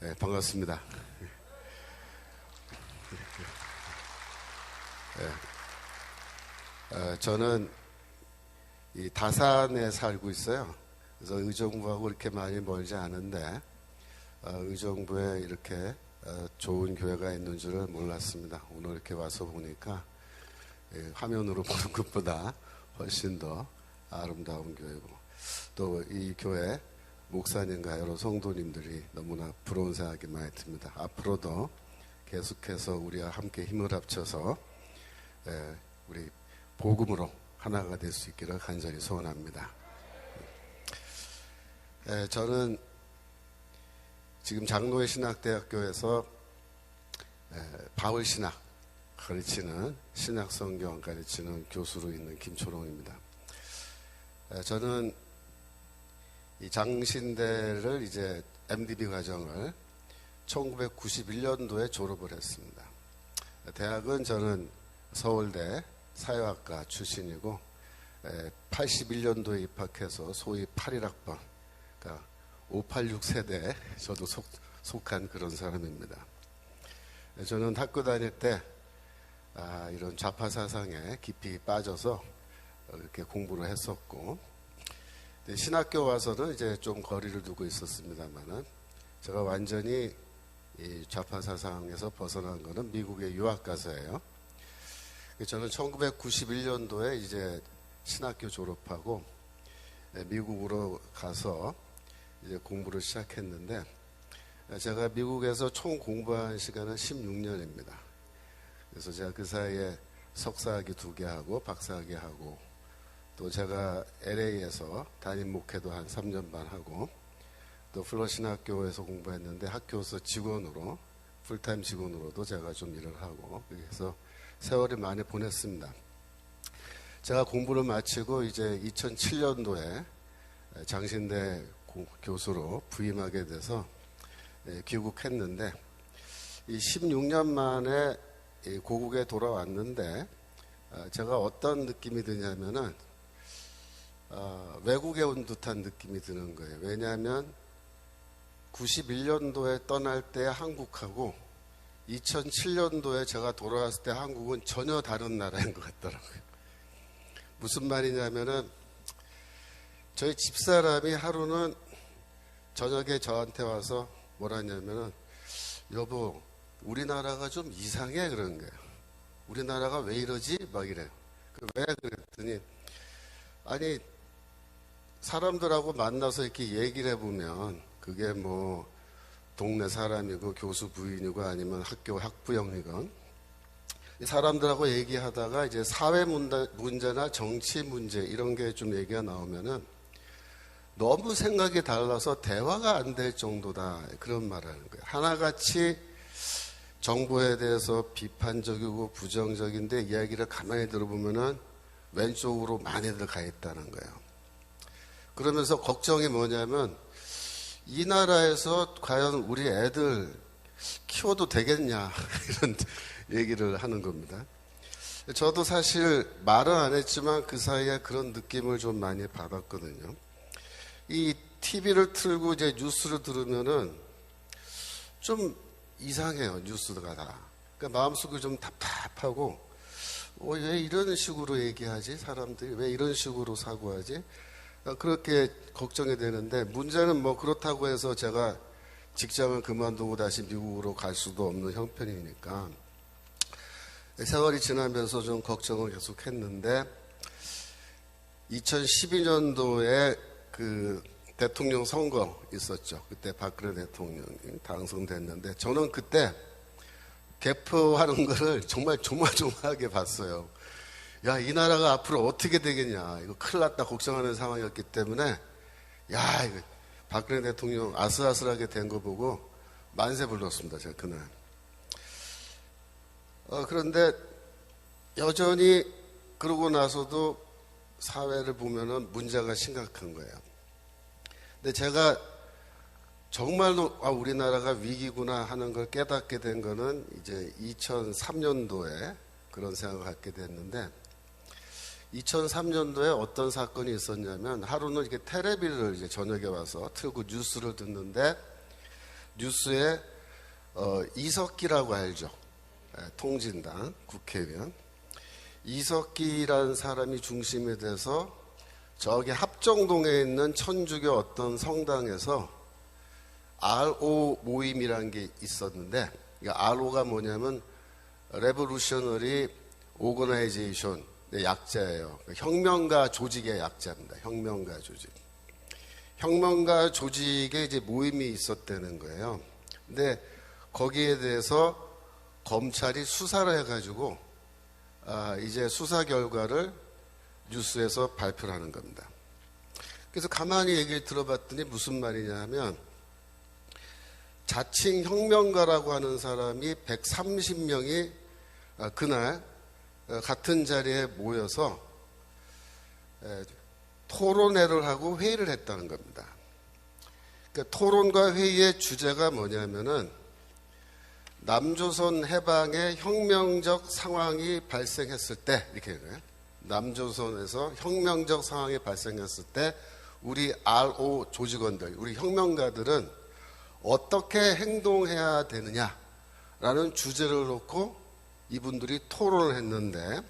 네, 반갑습니다. 저는 이 다산에 살고 있어요. 그래서 의정부하고 이렇게 많이 멀지 않은데 의정부에 이렇게 좋은 교회가 있는 줄을 몰랐습니다. 오늘 이렇게 와서 보니까 화면으로 보는 것보다 훨씬 더 아름다운 교회고, 또 이 교회 목사님과 여러 성도님들이 너무나 부러운 생각이 많이 듭니다. 앞으로도 계속해서 우리와 함께 힘을 합쳐서 우리 복음으로 하나가 될 수 있기를 간절히 소원합니다. 저는 지금 장로회 신학대학교에서 바울신학 가르치는, 신약성경 가르치는 교수로 있는 김초롱입니다. 저는 이 장신대를 이제 MDB 과정을 1991년도에 졸업을 했습니다. 대학은 저는 서울대 사회학과 출신이고 81년도에 입학해서 소위 81학번, 그러니까 586 세대에 저도 속한 그런 사람입니다. 저는 학교 다닐 때 이런 좌파 사상에 깊이 빠져서 이렇게 공부를 했었고, 신학교 와서는 이제 좀 거리를 두고 있었습니다만은, 제가 완전히 이 좌파 사상에서 벗어난 거는 미국에 유학 가서예요. 저는 1991년도에 이제 신학교 졸업하고 미국으로 가서 이제 공부를 시작했는데, 제가 미국에서 총 공부한 시간은 16년입니다. 그래서 제가 그 사이에 석사학위 2개 하고 박사학위 하고, 또 제가 LA에서 담임 목회도 한 3년 반 하고, 또 플러신학교에서 공부했는데 학교에서 직원으로, 풀타임 직원으로도 제가 좀 일을 하고, 그래서 세월을 많이 보냈습니다. 제가 공부를 마치고 이제 2007년도에 장신대 교수로 부임하게 돼서 귀국했는데, 이 16년 만에 고국에 돌아왔는데 제가 어떤 느낌이 드냐면은 외국에 온 듯한 느낌이 드는 거예요. 왜냐하면 91년도에 떠날 때 한국하고 2007년도에 제가 돌아왔을 때 한국은 전혀 다른 나라인 것 같더라고요. 무슨 말이냐면은, 저희 집사람이 하루는 저녁에 저한테 와서 뭐라냐면은, 여보, 우리나라가 좀 이상해, 그러는 거예요. 우리나라가 왜 이러지? 막 이래요. 왜? 그랬더니, 아니, 사람들하고 만나서 이렇게 얘기를 해보면 그게 뭐 동네 사람이고 교수 부인이고 아니면 학교 학부형이건, 사람들하고 얘기하다가 이제 사회 문제나 정치 문제 이런 게 좀 얘기가 나오면은 너무 생각이 달라서 대화가 안 될 정도다, 그런 말을 하는 거예요. 하나같이 정부에 대해서 비판적이고 부정적인데 이야기를 가만히 들어보면은 왼쪽으로 많이들 가 있다는 거예요. 그러면서 걱정이 뭐냐면, 이 나라에서 과연 우리 애들 키워도 되겠냐 이런 얘기를 하는 겁니다. 저도 사실 말은 안 했지만 그 사이에 그런 느낌을 좀 많이 받았거든요. 이 TV를 틀고 이제 뉴스를 들으면은 좀 이상해요, 뉴스가 다. 그러니까 마음속이 좀 답답하고, 왜 이런 식으로 얘기하지? 사람들이 왜 이런 식으로 사고하지? 그렇게 걱정이 되는데, 문제는 뭐 그렇다고 해서 제가 직장을 그만두고 다시 미국으로 갈 수도 없는 형편이니까 세월이 지나면서 좀 걱정을 계속 했는데, 2012년도에 그 대통령 선거 있었죠. 그때 박근혜 대통령이 당선됐는데, 저는 그때 개표하는 거를 정말 조마조마하게 봤어요. 야, 이 나라가 앞으로 어떻게 되겠냐, 이거 큰일 났다 걱정하는 상황이었기 때문에, 야, 이거 박근혜 대통령 아슬아슬하게 된 거 보고 만세 불렀습니다, 제가 그날. 그런데 여전히 그러고 나서도 사회를 보면은 문제가 심각한 거예요. 근데 제가 정말로 우리나라가 위기구나 하는 걸 깨닫게 된 거는 이제 2003년도에 그런 생각을 갖게 됐는데, 2003년도에 어떤 사건이 있었냐면, 하루는 이렇게 텔레비를 이제 저녁에 와서 틀고 뉴스를 듣는데 뉴스에 이석기라고 알죠? 통진당 국회의원. 이석기라는 사람이 중심이 돼서 저기 합정동에 있는 천주교 어떤 성당에서 RO 모임이라는 게 있었는데, RO가 뭐냐면 Revolutionary Organization 약자예요. 혁명가 조직의 약자입니다. 혁명가 조직. 혁명가 조직에 이제 모임이 있었다는 거예요. 근데 거기에 대해서 검찰이 수사를 해가지고 이제 수사 결과를 뉴스에서 발표를 하는 겁니다. 그래서 가만히 얘기를 들어봤더니 무슨 말이냐 하면, 자칭 혁명가라고 하는 사람이 130명이 그날 같은 자리에 모여서 토론회를 하고 회의를 했다는 겁니다. 그러니까 토론과 회의의 주제가 뭐냐면은 남조선 해방의 혁명적 상황이 발생했을 때, 이렇게 해요. 남조선에서 혁명적 상황이 발생했을 때 우리 RO 조직원들, 우리 혁명가들은 어떻게 행동해야 되느냐라는 주제를 놓고 이분들이 토론을 했는데,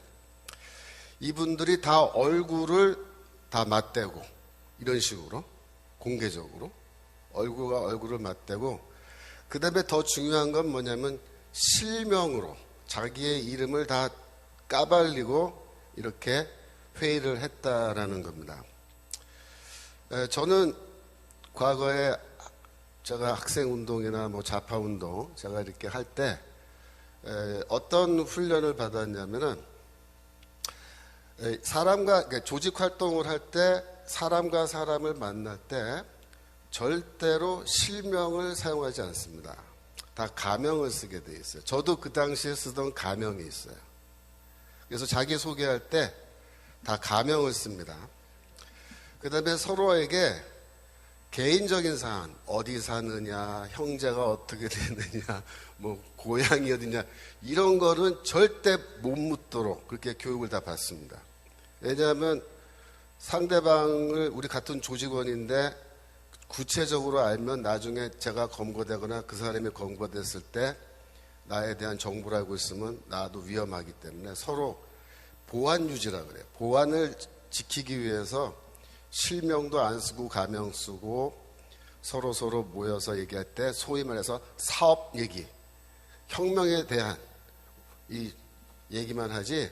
이분들이 다 얼굴을 다 맞대고, 이런 식으로 공개적으로 얼굴과 얼굴을 맞대고, 그 다음에 더 중요한 건 뭐냐면 실명으로 자기의 이름을 다 까발리고 이렇게 회의를 했다라는 겁니다. 저는 과거에 제가 학생운동이나 뭐 좌파운동 제가 이렇게 할 때 어떤 훈련을 받았냐면은, 사람과 조직 활동을 할 때 사람과 사람을 만날 때 절대로 실명을 사용하지 않습니다. 다 가명을 쓰게 돼 있어요. 저도 그 당시에 쓰던 가명이 있어요. 그래서 자기 소개할 때 다 가명을 씁니다. 그 다음에 서로에게 개인적인 사안, 어디 사느냐, 형제가 어떻게 되느냐, 뭐 고향이 어디냐, 이런 거는 절대 못 묻도록 그렇게 교육을 다 받습니다. 왜냐하면 상대방을, 우리 같은 조직원인데 구체적으로 알면 나중에 제가 검거되거나 그 사람이 검거됐을 때 나에 대한 정보를 알고 있으면 나도 위험하기 때문에 서로 보안 유지라 그래요. 보안을 지키기 위해서 실명도 안 쓰고 가명 쓰고 서로 모여서 얘기할 때 소위 말해서 사업 얘기, 혁명에 대한 이 얘기만 하지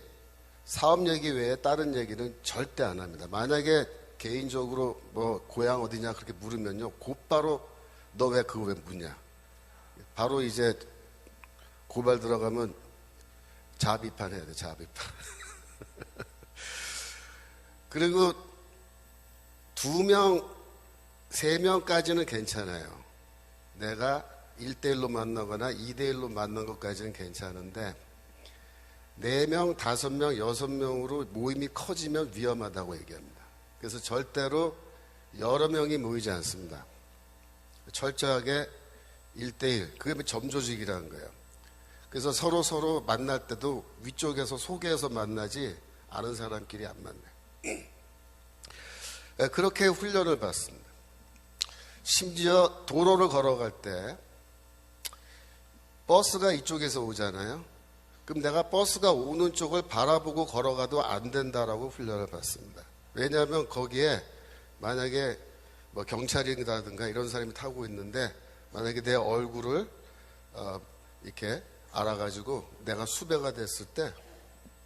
사업 얘기 외에 다른 얘기는 절대 안 합니다. 만약에 개인적으로 뭐 고향 어디냐 그렇게 물으면요, 곧바로 너 왜 그거 왜 묻냐, 바로 이제 고발 들어가면 자비판 해야 돼. 자비판. 그리고 2명, 3명까지는 괜찮아요. 내가 1대1로 만나거나 2대1로 만난 것까지는 괜찮은데 4명, 5명, 6명으로 모임이 커지면 위험하다고 얘기합니다. 그래서 절대로 여러 명이 모이지 않습니다. 철저하게 1대1, 그게 점조직이라는 거예요. 그래서 서로 만날 때도 위쪽에서 소개해서 만나지 아는 사람끼리 안 만나요. 그렇게 훈련을 받습니다. 심지어 도로를 걸어갈 때 버스가 이쪽에서 오잖아요. 그럼 내가 버스가 오는 쪽을 바라보고 걸어가도 안 된다라고 훈련을 받습니다. 왜냐하면 거기에 만약에 뭐 경찰이라든가 이런 사람이 타고 있는데 만약에 내 얼굴을 이렇게 알아가지고 내가 수배가 됐을 때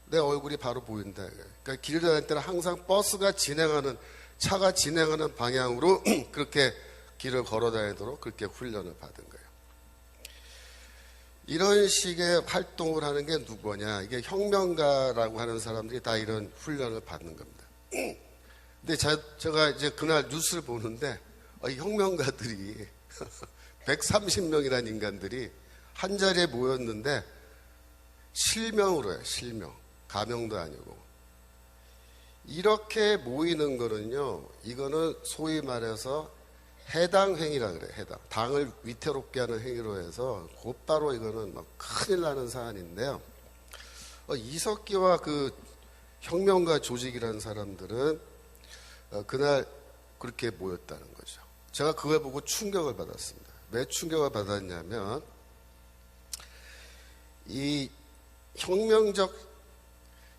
내 얼굴이 바로 보인다. 그러니까 길을 다닐 때는 항상 버스가 진행하는, 차가 진행하는 방향으로 그렇게 길을 걸어 다니도록 그렇게 훈련을 받은 거예요. 이런 식의 활동을 하는 게 누구냐? 이게 혁명가라고 하는 사람들이 다 이런 훈련을 받는 겁니다. 근데 제가 이제 그날 뉴스를 보는데 이 혁명가들이 130명이라는 인간들이 한 자리에 모였는데 실명으로 해요. 실명. 가명도 아니고. 이렇게 모이는 거는요, 이거는 소위 말해서 해당 행위라 그래요. 해당. 당을 위태롭게 하는 행위로 해서 곧바로 이거는 막 큰일 나는 사안인데요. 이석기와 그 혁명가 조직이라는 사람들은 그날 그렇게 모였다는 거죠. 제가 그걸 보고 충격을 받았습니다. 왜 충격을 받았냐면 이 혁명적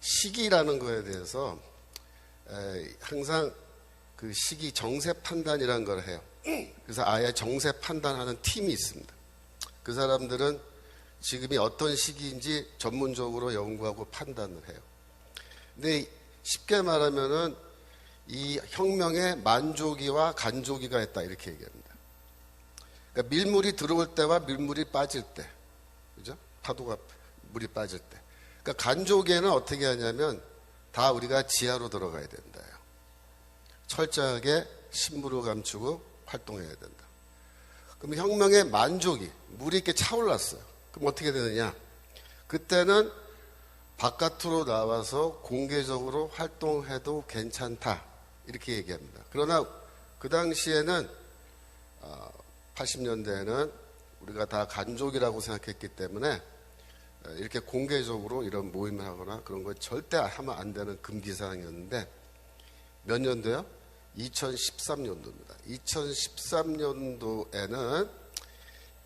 시기라는 거에 대해서 항상 그 시기 정세 판단이라는 걸 해요. 그래서 아예 정세 판단하는 팀이 있습니다. 그 사람들은 지금이 어떤 시기인지 전문적으로 연구하고 판단을 해요. 근데 쉽게 말하면은 이 혁명에 만조기와 간조기가 있다 이렇게 얘기합니다. 그러니까 밀물이 들어올 때와 밀물이 빠질 때, 그죠? 파도가 물이 빠질 때. 그러니까 간조기에는 어떻게 하냐면 다 우리가 지하로 들어가야 된다요. 철저하게 신부를 감추고 활동해야 된다. 그럼 혁명의 만조기, 물이 이렇게 차올랐어요. 그럼 어떻게 되느냐? 그때는 바깥으로 나와서 공개적으로 활동해도 괜찮다 이렇게 얘기합니다. 그러나 그 당시에는 80년대에는 우리가 다 간족이라고 생각했기 때문에 이렇게 공개적으로 이런 모임을 하거나 그런 거 절대 하면 안 되는 금기사항이었는데 몇 년도요? 2013년도입니다. 2013년도에는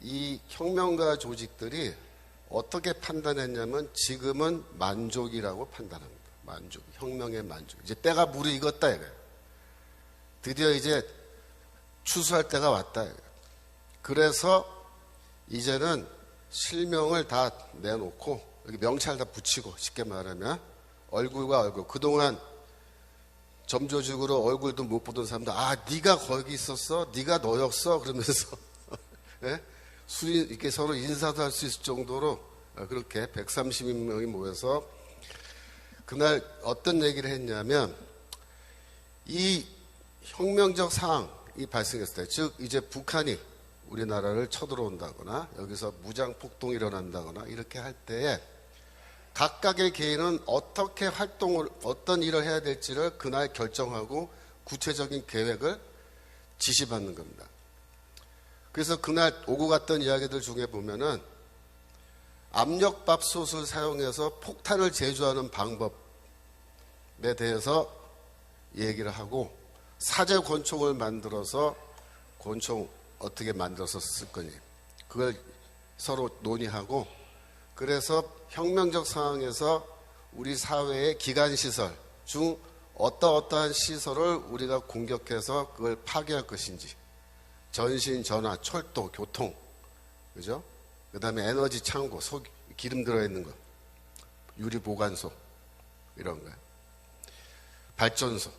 이 혁명가 조직들이 어떻게 판단했냐면 지금은 만족이라고 판단합니다. 만족, 혁명의 만족. 이제 때가 무르익었다 이거예요. 드디어 이제 추수할 때가 왔다 이거예요. 그래서 이제는 실명을 다 내놓고 여기 명찰 다 붙이고 쉽게 말하면 얼굴과 얼굴. 그동안 점조직으로 얼굴도 못 보던 사람들 네가 거기 있었어? 네가 너였어? 그러면서 네? 이렇게 서로 인사도 할 수 있을 정도로 그렇게 130명이 모여서 그날 어떤 얘기를 했냐면 이 혁명적 상황이 발생했을 때, 즉 이제 북한이 우리나라를 쳐들어온다거나 여기서 무장 폭동이 일어난다거나 이렇게 할 때에 각각의 개인은 어떻게 활동을 어떤 일을 해야 될지를 그날 결정하고 구체적인 계획을 지시받는 겁니다. 그래서 그날 오고 갔던 이야기들 중에 보면은 압력밥솥을 사용해서 폭탄을 제조하는 방법에 대해서 얘기를 하고 사제 권총을 만들어서 권총 어떻게 만들어서 쓸 거니 그걸 서로 논의하고 그래서 혁명적 상황에서 우리 사회의 기관시설 중 어떠한 시설을 우리가 공격해서 그걸 파괴할 것인지 전신, 전화, 철도, 교통, 그죠? 그 다음에 에너지 창고, 기름 들어있는 거, 유리 보관소, 이런 거요. 발전소,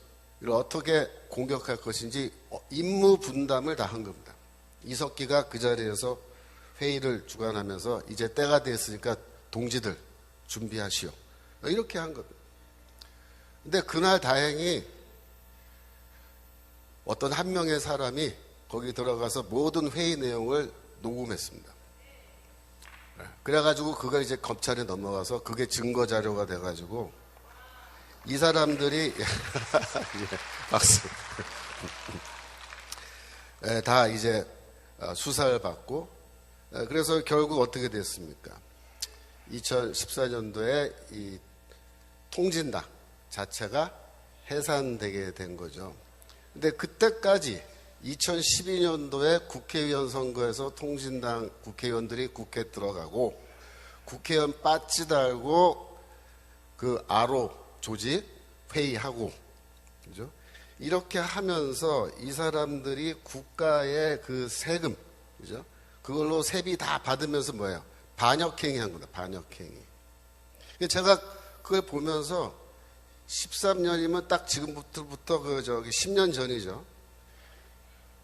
이걸 어떻게 공격할 것인지 임무 분담을 다 한 겁니다. 이석기가 그 자리에서 회의를 주관하면서 이제 때가 됐으니까 동지들 준비하시오. 이렇게 한 겁니다. 근데 그날 다행히 어떤 한 명의 사람이 거기 들어가서 모든 회의 내용을 녹음했습니다. 그래가지고 그걸 이제 검찰에 넘어가서 그게 증거 자료가 돼가지고 이 사람들이 예, 박수. 다 이제 수사를 받고 그래서 결국 어떻게 됐습니까? 2014년도에 이 통진당 자체가 해산되게 된 거죠. 근데 그때까지 2012년도에 국회의원 선거에서 통진당 국회의원들이 국회에 들어가고 국회의원 배지 달고 그 아로 조직 회의하고 그죠? 이렇게 하면서 이 사람들이 국가의 그 세금 그죠? 그걸로 세비 다 받으면서 뭐예요? 반역행위 한 겁니다. 반역행위. 제가 그걸 보면서 13년이면 딱 지금부터 10년 전이죠.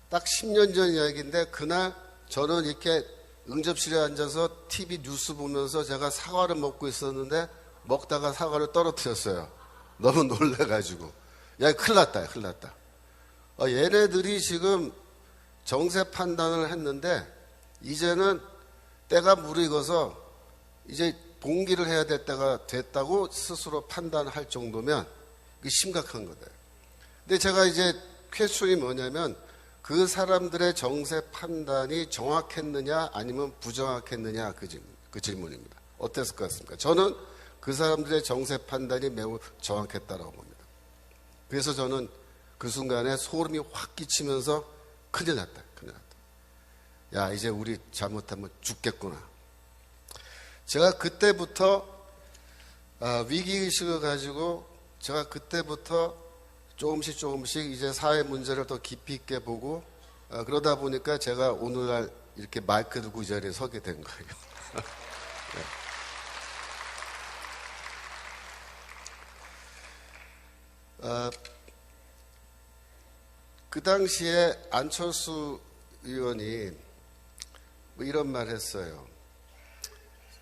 딱 10년 전 이야기인데 그날 저는 이렇게 응접실에 앉아서 TV 뉴스 보면서 제가 사과를 먹고 있었는데 먹다가 사과를 떨어뜨렸어요. 너무 놀래가지고. 야, 큰일 났다, 큰일 났다. 얘네들이 지금 정세 판단을 했는데 이제는 때가 무르익어서 이제 봉기를 해야 될 때가 됐다고 스스로 판단할 정도면 그게 심각한 거다. 근데 제가 이제 퀘스천이 뭐냐면 그 사람들의 정세 판단이 정확했느냐 아니면 부정확했느냐 그 질문입니다. 어땠을 것 같습니까? 저는 그 사람들의 정세 판단이 매우 정확했다고 봅니다. 그래서 저는 그 순간에 소름이 확 끼치면서 큰일 났다. 큰일 났다. 야, 이제 우리 잘못하면 죽겠구나. 제가 그때부터 위기의식을 가지고 제가 그때부터 조금씩 이제 사회 문제를 더 깊이 있게 보고 그러다 보니까 제가 오늘날 이렇게 마이크 들고 이 자리에 서게 된 거예요. 네. 그 당시에 안철수 의원이 뭐 이런 말 했어요.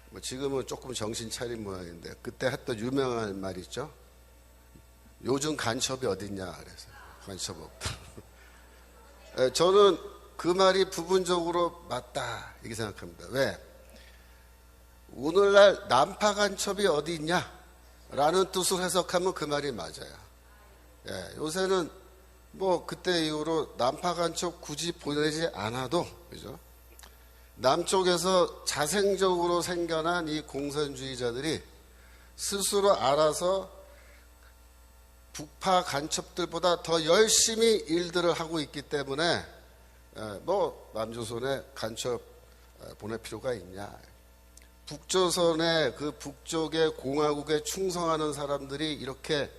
뭐 지금은 조금 정신 차린 모양인데 그때 했던 유명한 말 있죠. 요즘 간첩이 어딨냐 그래서 간첩 없다. 저는 그 말이 부분적으로 맞다 이렇게 생각합니다. 왜? 오늘날 난파 간첩이 어디 있냐 라는 뜻으로 해석하면 그 말이 맞아요. 요새는 뭐 그때 이후로 난파 간첩 굳이 보내지 않아도 그죠? 남쪽에서 자생적으로 생겨난 이 공산주의자들이 스스로 알아서 북파 간첩들보다 더 열심히 일들을 하고 있기 때문에 뭐 남조선에 간첩 보낼 필요가 있냐. 북조선의 그 북쪽의 공화국에 충성하는 사람들이 이렇게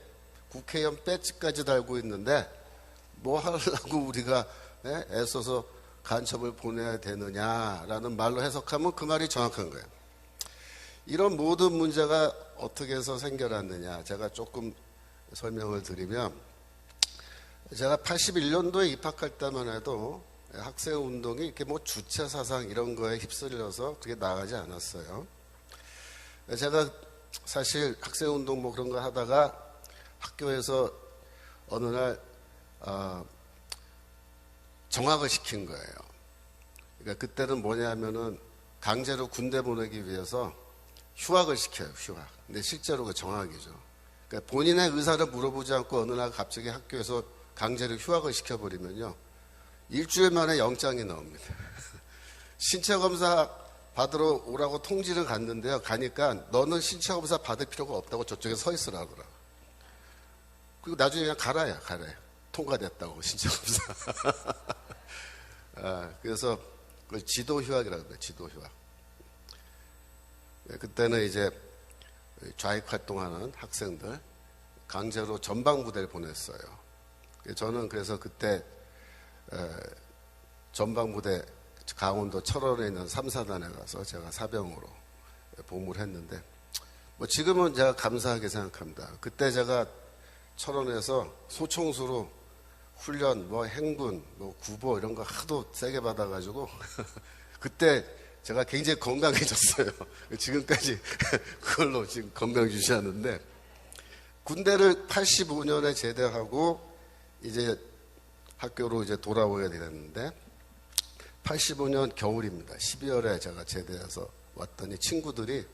국회의원 배지까지 달고 있는데 뭐 하려고 우리가 애써서 간첩을 보내야 되느냐라는 말로 해석하면 그 말이 정확한 거예요. 이런 모든 문제가 어떻게 해서 생겨났느냐 제가 조금 설명을 드리면 제가 81년도에 입학할 때만 해도 학생운동이 이렇게 뭐 주체사상 이런 거에 휩쓸려서 그렇게 나가지 않았어요. 제가 사실 학생운동 뭐 그런 거 하다가 학교에서 어느 날 정학을 시킨 거예요. 그러니까 그때는 뭐냐면은 강제로 군대 보내기 위해서 휴학을 시켜요, 휴학. 근데 실제로 그 정학이죠. 그러니까 본인의 의사를 물어보지 않고 어느 날 갑자기 학교에서 강제로 휴학을 시켜버리면요. 일주일 만에 영장이 나옵니다. 신체검사 받으러 오라고 통지를 갔는데요. 가니까 너는 신체검사 받을 필요가 없다고 저쪽에 서 있으라 그러더라고요. 그리고 나중에 그냥 가라야. 통과됐다고, 신체검사. 그래서 그걸 지도휴학이라고 해요, 지도휴학. 그때는 이제 좌익 활동하는 학생들 강제로 전방부대를 보냈어요. 저는 그래서 그때 전방부대 강원도 철원에 있는 3사단에 가서 제가 사병으로 복무를 했는데 뭐 지금은 제가 감사하게 생각합니다. 그때 제가 철원에서 소총수로 훈련, 뭐 행군, 뭐 구보 이런 거 하도 세게 받아가지고 그때 제가 굉장히 건강해졌어요. 지금까지 그걸로 지금 건강 유지하는데 군대를 85년에 제대하고 이제 학교로 이제 돌아오게 됐는데 85년 겨울입니다. 12월에 제가 제대해서 왔더니 친구들이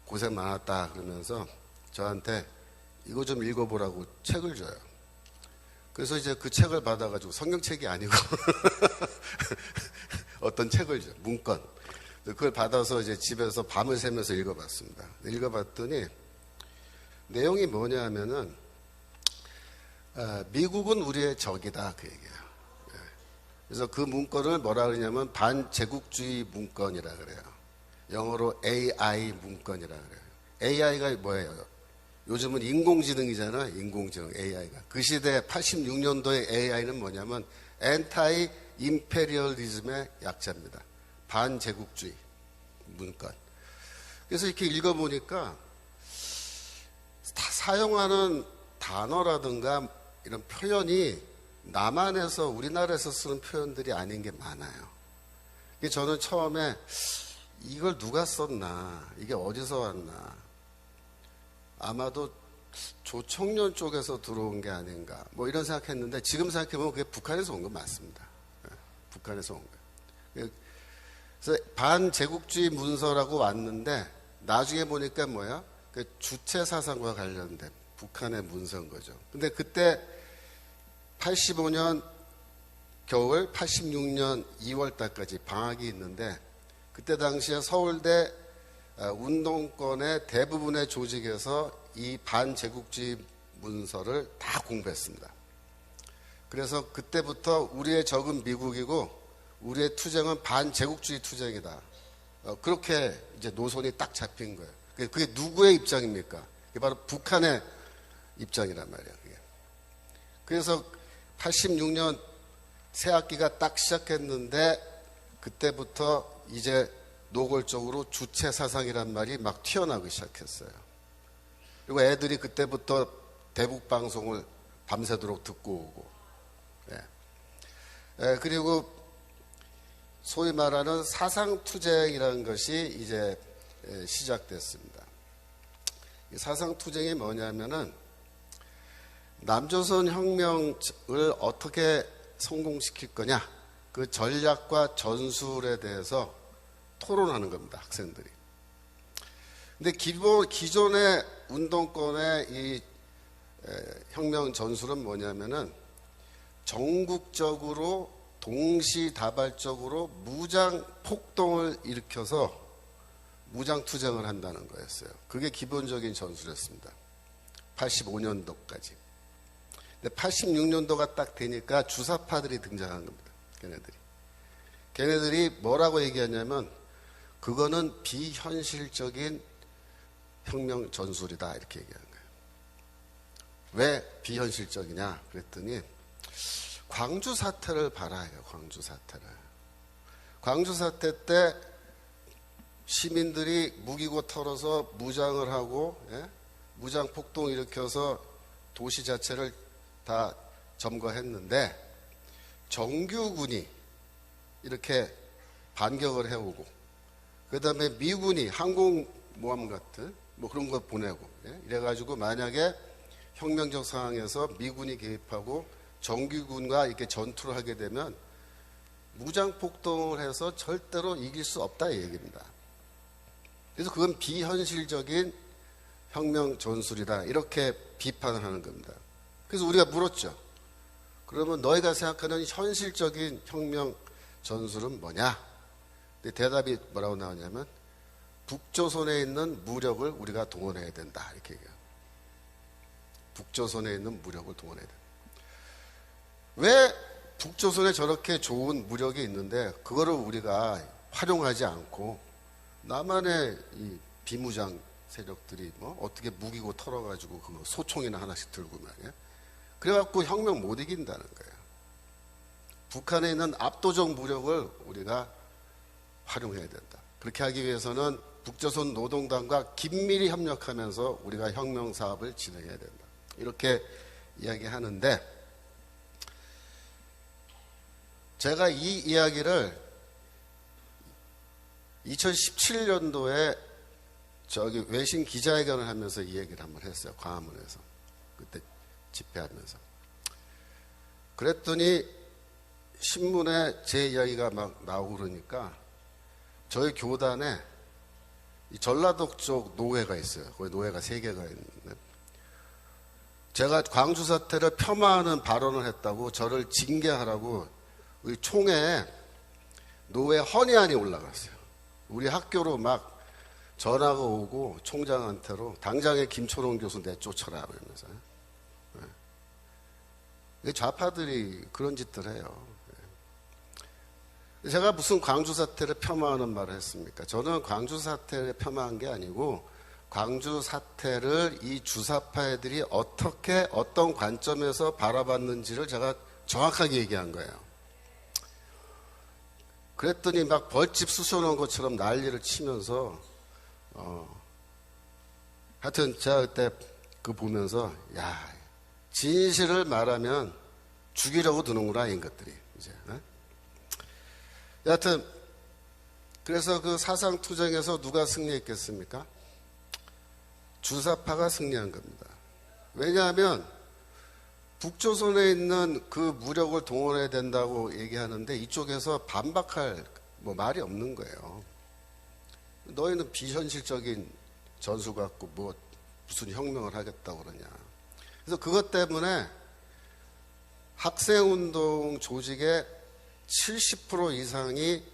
고생 많았다 그러면서 저한테 이거 좀 읽어보라고 책을 줘요. 그래서 이제 그 책을 받아가지고 성경책이 아니고 어떤 책을 줘요. 문건. 그걸 받아서 이제 집에서 밤을 새면서 읽어봤습니다. 읽어봤더니 내용이 뭐냐 하면은 미국은 우리의 적이다 그 얘기예요. 그래서 그 문건을 뭐라 그러냐면 반제국주의 문건이라 그래요. 영어로 AI 문건이라 그래요. AI가 뭐예요? 요즘은 인공지능이잖아요. 인공지능 AI가. 그 시대 86년도의 AI는 뭐냐면 엔타이 임페리얼리즘의 약자입니다. 반제국주의 문건. 그래서 이렇게 읽어보니까 다 사용하는 단어라든가 이런 표현이 남한에서 우리나라에서 쓰는 표현들이 아닌 게 많아요. 저는 처음에 이걸 누가 썼나, 이게 어디서 왔나, 아마도 조청년 쪽에서 들어온 게 아닌가 뭐 이런 생각했는데 지금 생각해보면 그게 북한에서 온 건 맞습니다. 북한에서 온 거예요. 그래서 반제국주의 문서라고 왔는데 나중에 보니까 뭐야? 그 주체 사상과 관련된 북한의 문서인 거죠. 근데 그때 85년 겨울 86년 2월 달까지 방학이 있는데 그때 당시에 서울대 운동권의 대부분의 조직에서 이 반제국주의 문서를 다 공부했습니다. 그래서 그때부터 우리의 적은 미국이고 우리의 투쟁은 반제국주의 투쟁이다. 그렇게 이제 노선이 딱 잡힌 거예요. 그게 누구의 입장입니까? 그게 바로 북한의 입장이란 말이에요. 그게. 그래서 86년 새학기가 딱 시작했는데 그때부터 이제 노골적으로 주체 사상이란 말이 막 튀어나오기 시작했어요. 그리고 애들이 그때부터 대북 방송을 밤새도록 듣고 오고, 그리고 소위 말하는 사상투쟁이라는 것이 이제 시작됐습니다. 이 사상투쟁이 뭐냐면은 남조선 혁명을 어떻게 성공시킬 거냐, 그 전략과 전술에 대해서 토론하는 겁니다, 학생들이. 근데 기존의 운동권의 이 혁명 전술은 뭐냐면은 전국적으로 동시다발적으로 무장 폭동을 일으켜서 무장 투쟁을 한다는 거였어요. 그게 기본적인 전술이었습니다. 85년도까지. 근데 86년도가 딱 되니까 주사파들이 등장한 겁니다. 걔네들이 뭐라고 얘기하냐면 그거는 비현실적인 혁명 전술이다, 이렇게 얘기하는 거예요. 왜 비현실적이냐 그랬더니 광주 사태를 봐라요. 광주 사태를. 광주 사태 때 시민들이 무기고 털어서 무장을 하고, 무장 폭동 일으켜서 도시 자체를 다 점거했는데 정규군이 이렇게 반격을 해오고, 그 다음에 미군이 항공모함 같은 뭐 그런 거 보내고, 이래가지고 만약에 혁명적 상황에서 미군이 개입하고 정규군과 이렇게 전투를 하게 되면 무장 폭동을 해서 절대로 이길 수 없다, 이 얘기입니다. 그래서 그건 비현실적인 혁명 전술이다, 이렇게 비판을 하는 겁니다. 그래서 우리가 물었죠. 그러면 너희가 생각하는 현실적인 혁명 전술은 뭐냐? 근데 대답이 뭐라고 나오냐면 북조선에 있는 무력을 우리가 동원해야 된다, 이렇게 얘기해요. 북조선에 있는 무력을 동원해야 된다. 왜 북조선에 저렇게 좋은 무력이 있는데 그거를 우리가 활용하지 않고 남한의 이 비무장 세력들이 뭐 어떻게 무기고 털어가지고 그 소총이나 하나씩 들고 말이야. 그래갖고 혁명 못 이긴다는 거예요. 북한에 있는 압도적 무력을 우리가 활용해야 된다. 그렇게 하기 위해서는 북조선 노동당과 긴밀히 협력하면서 우리가 혁명 사업을 진행해야 된다, 이렇게 이야기하는데, 제가 이 이야기를 2017년도에 저기 외신 기자회견을 하면서 이 얘기를 한번 했어요. 광화문에서. 그때 집회하면서. 그랬더니 신문에 제 이야기가 막 나오고 그러니까 저희 교단에 이 전라도 쪽 노회가 있어요. 거기 노회가 3개가 있는데 제가 광주 사태를 폄하하는 발언을 했다고 저를 징계하라고 우리 총회에 노회 헌의안이 올라갔어요. 우리 학교로 막 전화가 오고 총장한테로 당장에 김초롱 교수 내쫓아라 그러면서. 좌파들이 그런 짓들 해요. 제가 무슨 광주 사태를 폄하하는 말을 했습니까? 저는 광주 사태를 폄하한 게 아니고 광주 사태를 이 주사파 애들이 어떻게 어떤 관점에서 바라봤는지를 제가 정확하게 얘기한 거예요. 그랬더니 막 벌집 쑤셔놓은 것처럼 난리를 치면서 하여튼 제가 그때 그거 보면서 야, 진실을 말하면 죽이려고 드는구나, 이것들이 이제. 여하튼 그래서 그 사상투쟁에서 누가 승리했겠습니까? 주사파가 승리한 겁니다. 왜냐하면 북조선에 있는 그 무력을 동원해야 된다고 얘기하는데 이쪽에서 반박할 뭐 말이 없는 거예요. 너희는 비현실적인 전술 갖고 뭐 무슨 혁명을 하겠다고 그러냐. 그래서 그것 때문에 학생운동 조직의 70% 이상이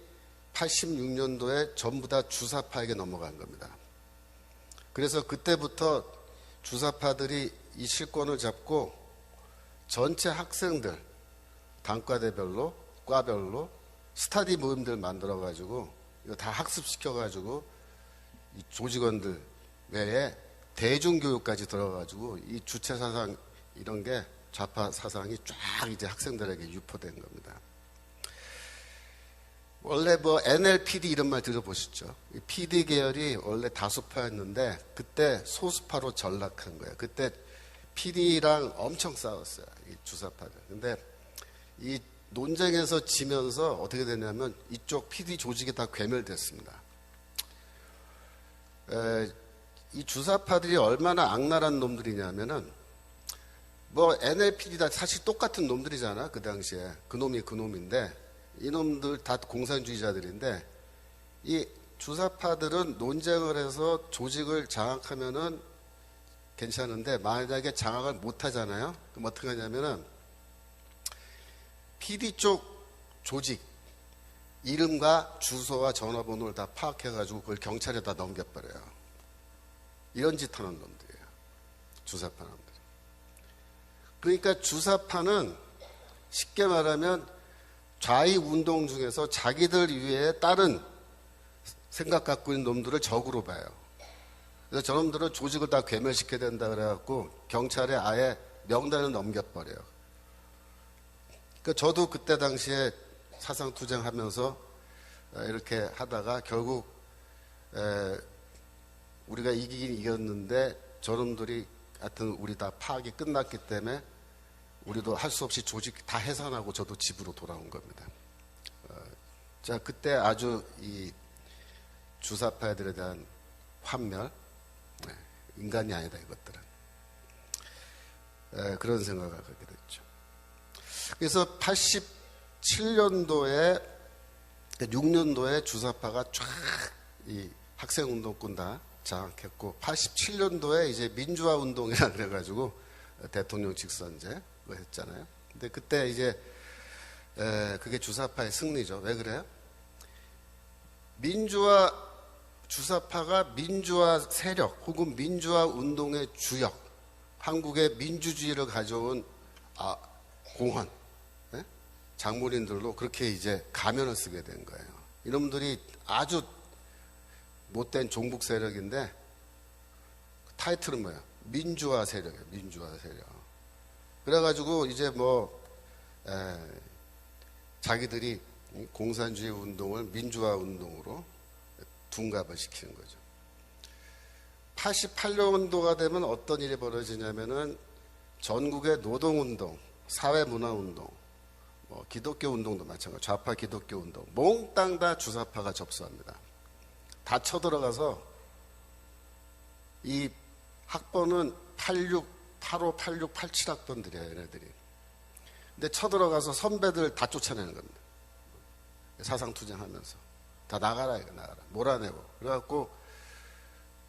86년도에 전부 다 주사파에게 넘어간 겁니다. 그래서 그때부터 주사파들이 이 실권을 잡고 전체 학생들, 단과대별로, 과별로 스터디 모임들 만들어가지고 이거 다 학습시켜가지고 이 조직원들 외에 대중교육까지 들어가지고 이 주체사상 이런 게 좌파 사상이 쫙 이제 학생들에게 유포된 겁니다. 원래 뭐 NLPD 이런 말 들어보셨죠? PD 계열이 원래 다수파였는데 그때 소수파로 전락한 거예요. 그때 PD랑 엄청 싸웠어요. 이 주사파들. 근데 이 논쟁에서 지면서 어떻게 되냐면 이쪽 PD 조직이 다 괴멸됐습니다. 이 주사파들이 얼마나 악랄한 놈들이냐면은 뭐 NLPD 다 사실 똑같은 놈들이잖아. 그 당시에 그 놈이 그 놈인데 이놈들 다 공산주의자들인데 이 주사파들은 논쟁을 해서 조직을 장악하면은 괜찮은데 만약에 장악을 못 하잖아요. 그럼 어떻게 하냐면은 PD 쪽 조직 이름과 주소와 전화번호를 다 파악해가지고 그걸 경찰에다 넘겨버려요. 이런 짓 하는 놈들이에요. 주사파 놈들. 그러니까 주사파는 쉽게 말하면 좌익 운동 중에서 자기들 위에 다른 생각 갖고 있는 놈들을 적으로 봐요. 그래서 저놈들은 조직을 다 괴멸시켜야 된다 그래갖고 경찰에 아예 명단을 넘겨버려요. 그러니까 저도 그때 당시에 사상투쟁하면서 이렇게 하다가 결국 우리가 이기긴 이겼는데 저놈들이 하여튼 우리 다 파악이 끝났기 때문에 우리도 할 수 없이 조직 다 해산하고 저도 집으로 돌아온 겁니다. 자, 그때 아주 이 주사파들에 대한 환멸, 인간이 아니다 이것들은. 그런 생각을 하게 됐죠. 그래서 87년도에 6년도에 주사파가 쫙 이 학생운동권 다 장악했고 87년도에 이제 민주화 운동이라 그래가지고 대통령 직선제 뭐 했잖아요. 근데 그때 이제 그게 주사파의 승리죠. 왜 그래요? 주사파가 민주화 세력 혹은 민주화 운동의 주역, 한국의 민주주의를 가져온 공헌, 장본인들로 그렇게 이제 가면을 쓰게 된 거예요. 이놈들이 아주 못된 종북 세력인데 타이틀은 뭐야? 민주화 세력이에요. 민주화 세력. 그래가지고 이제 뭐 자기들이 공산주의 운동을 민주화 운동으로 둔갑을 시키는 거죠. 88년도가 되면 어떤 일이 벌어지냐면은 전국의 노동운동, 사회문화운동, 뭐 기독교 운동도 마찬가지, 좌파 기독교 운동, 몽땅 다 주사파가 접수합니다. 다 쳐들어가서 이 학번은 85, 86, 87학번들이에요, 얘네들이. 근데 쳐들어가서 선배들 다 쫓아내는 겁니다. 사상투쟁하면서. 다 나가라, 이거 나가라. 몰아내고. 그래갖고,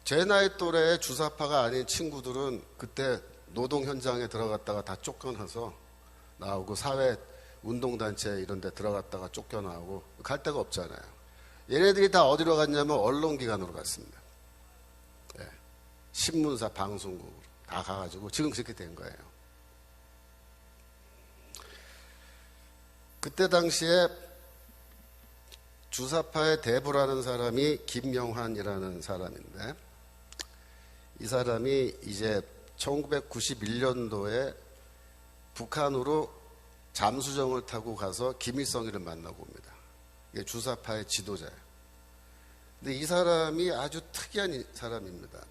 제 나이 또래의 주사파가 아닌 친구들은 그때 노동 현장에 들어갔다가 다 쫓겨나서 나오고, 사회 운동단체 이런 데 들어갔다가 쫓겨나오고, 갈 데가 없잖아요. 얘네들이 다 어디로 갔냐면 언론기관으로 갔습니다. 네. 신문사, 방송국으로 다 가가지고 지금 그렇게 된 거예요. 그때 당시에 주사파의 대부라는 사람이 김영환이라는 사람인데 이 사람이 이제 1991년도에 북한으로 잠수정을 타고 가서 김일성이를 만나고 옵니다. 이게 주사파의 지도자예요. 근데 이 사람이 아주 특이한 사람입니다.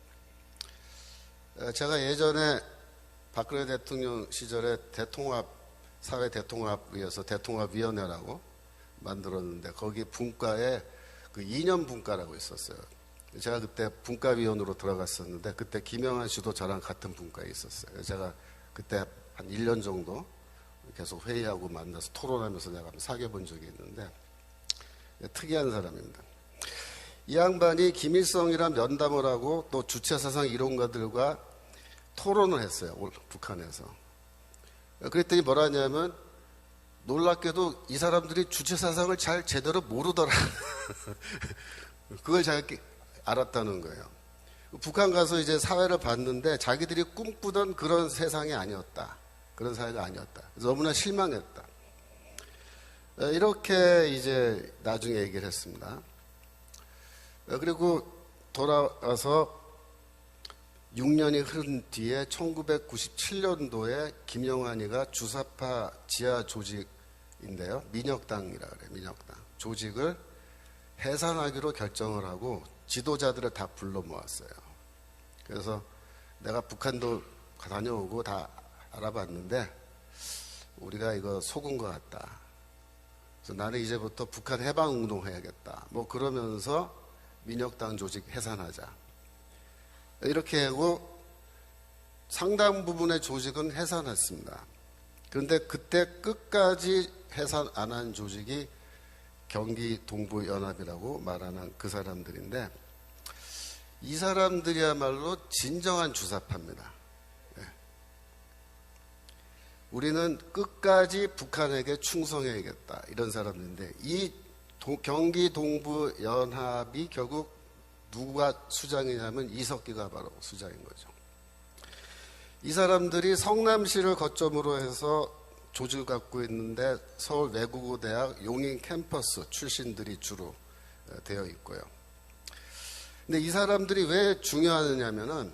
제가 예전에 박근혜 대통령 시절에 사회 대통합위에서 대통합위원회라고 만들었는데 거기 분과에 그 2년 분과라고 있었어요. 제가 그때 분과위원으로 들어갔었는데 그때 김영환 씨도 저랑 같은 분과에 있었어요. 제가 그때 한 1년 정도 계속 회의하고 만나서 토론하면서 내가 사귀어본 적이 있는데 특이한 사람입니다. 이 양반이 김일성이랑 면담을 하고 또 주체사상 이론가들과 토론을 했어요. 북한에서. 그랬더니 뭐라 하냐면 놀랍게도 이 사람들이 주체사상을 잘 제대로 모르더라. 그걸 잘 알았다는 거예요. 북한 가서 이제 사회를 봤는데 자기들이 꿈꾸던 그런 세상이 아니었다. 그런 사회가 아니었다. 그래서 너무나 실망했다. 이렇게 이제 나중에 얘기를 했습니다. 그리고 돌아와서 6년이 흐른 뒤에 1997년도에 김영환이가 주사파 지하 조직인데요. 민혁당이라 그래요. 민혁당. 조직을 해산하기로 결정을 하고 지도자들을 다 불러 모았어요. 그래서 내가 북한도 다녀오고 다 알아봤는데 우리가 이거 속은 것 같다. 그래서 나는 이제부터 북한 해방운동 해야겠다. 뭐 그러면서 민혁당 조직 해산하자. 이렇게 하고 상당 부분의 조직은 해산했습니다. 그런데 그때 끝까지 해산 안 한 조직이 경기 동부연합이라고 말하는 그 사람들인데 이 사람들이야말로 진정한 주사파입니다. 우리는 끝까지 북한에게 충성해야겠다 이런 사람들인데 이 경기 동부연합이 결국 누가 수장이냐면 이석기가 바로 수장인 거죠. 이 사람들이 성남시를 거점으로 해서 조직을 갖고 있는데 서울 외국어대학 용인 캠퍼스 출신들이 주로 되어 있고요. 근데 이 사람들이 왜 중요하냐면은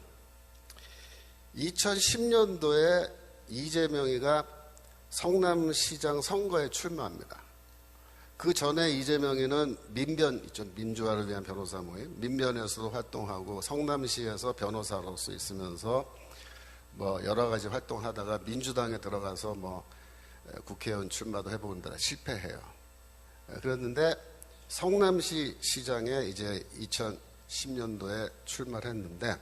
2010년도에 이재명이가 성남시장 선거에 출마합니다. 그 전에 이재명이는 민변 있죠. 민주화를 위한 변호사 모임. 민변에서도 활동하고 성남시에서 변호사로서 있으면서 뭐 여러 가지 활동하다가 민주당에 들어가서 뭐 국회의원 출마도 해보는데 실패해요. 그랬는데 성남시 시장에 이제 2010년도에 출마를 했는데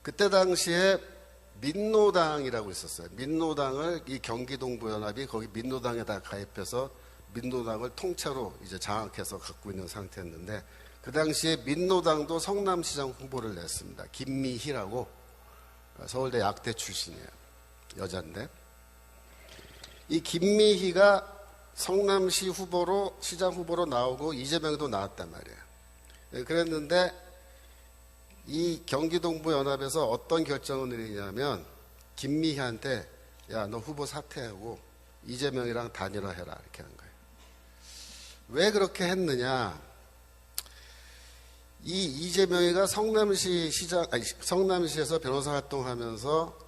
그때 당시에 민노당이라고 있었어요. 민노당을 이 경기동부연합이 거기 민노당에다 가입해서 민노당을 통째로 이제 장악해서 갖고 있는 상태였는데 그 당시에 민노당도 성남시장 후보를 냈습니다. 김미희라고 서울대 약대 출신이에요. 여자인데 이 김미희가 성남시 후보로 시장 후보로 나오고 이재명도 나왔단 말이에요. 그랬는데 이 경기동부연합에서 어떤 결정을 내리냐면 김미희한테 야, 너 후보 사퇴하고 이재명이랑 단일화해라 이렇게 한 거예요. 왜 그렇게 했느냐? 이 이재명이가 성남시에서 변호사 활동하면서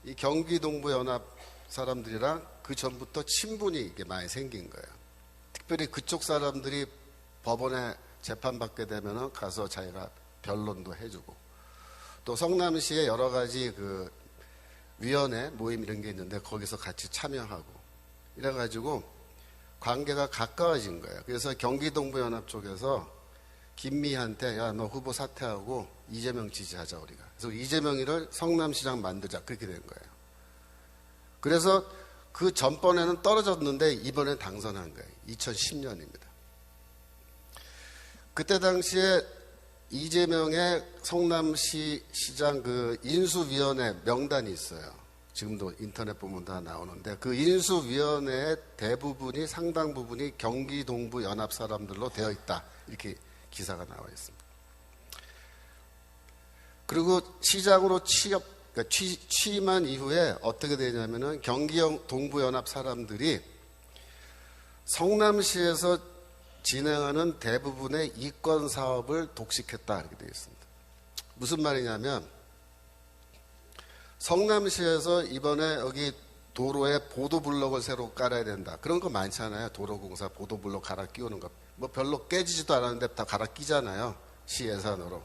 이 경기동부연합 사람들이랑 그 전부터 친분이 이게 많이 생긴 거예요. 특별히 그쪽 사람들이 법원에 재판받게 되면은 가서 자기가 변론도 해주고 또 성남시에 여러 가지 그 위원회 모임 이런 게 있는데 거기서 같이 참여하고 이래가지고 관계가 가까워진 거예요. 그래서 경기동부연합 쪽에서 김미희한테 야, 너 후보 사퇴하고 이재명 지지하자 우리가. 그래서 이재명이를 성남시장 만들자 그렇게 된 거예요. 그래서 그 전번에는 떨어졌는데 이번에 당선한 거예요. 2010년입니다. 그때 당시에 이재명의 성남시 시장 그 인수위원회 명단이 있어요. 지금도 인터넷 보면 다 나오는데 그 인수위원회의 대부분이 상당 부분이 경기동부 연합 사람들로 되어 있다. 이렇게 기사가 나와 있습니다. 그리고 시장으로 취임한 이후에 어떻게 되냐면은 경기동부 연합 사람들이 성남시에서 진행하는 대부분의 이권 사업을 독식했다 이렇게 되어 있습니다. 무슨 말이냐면 성남시에서 이번에 여기 도로에 보도블록을 새로 깔아야 된다. 그런 거 많잖아요. 도로공사 보도블록 갈아 끼우는 거. 뭐 별로 깨지지도 않았는데 다 갈아 끼잖아요. 시 예산으로.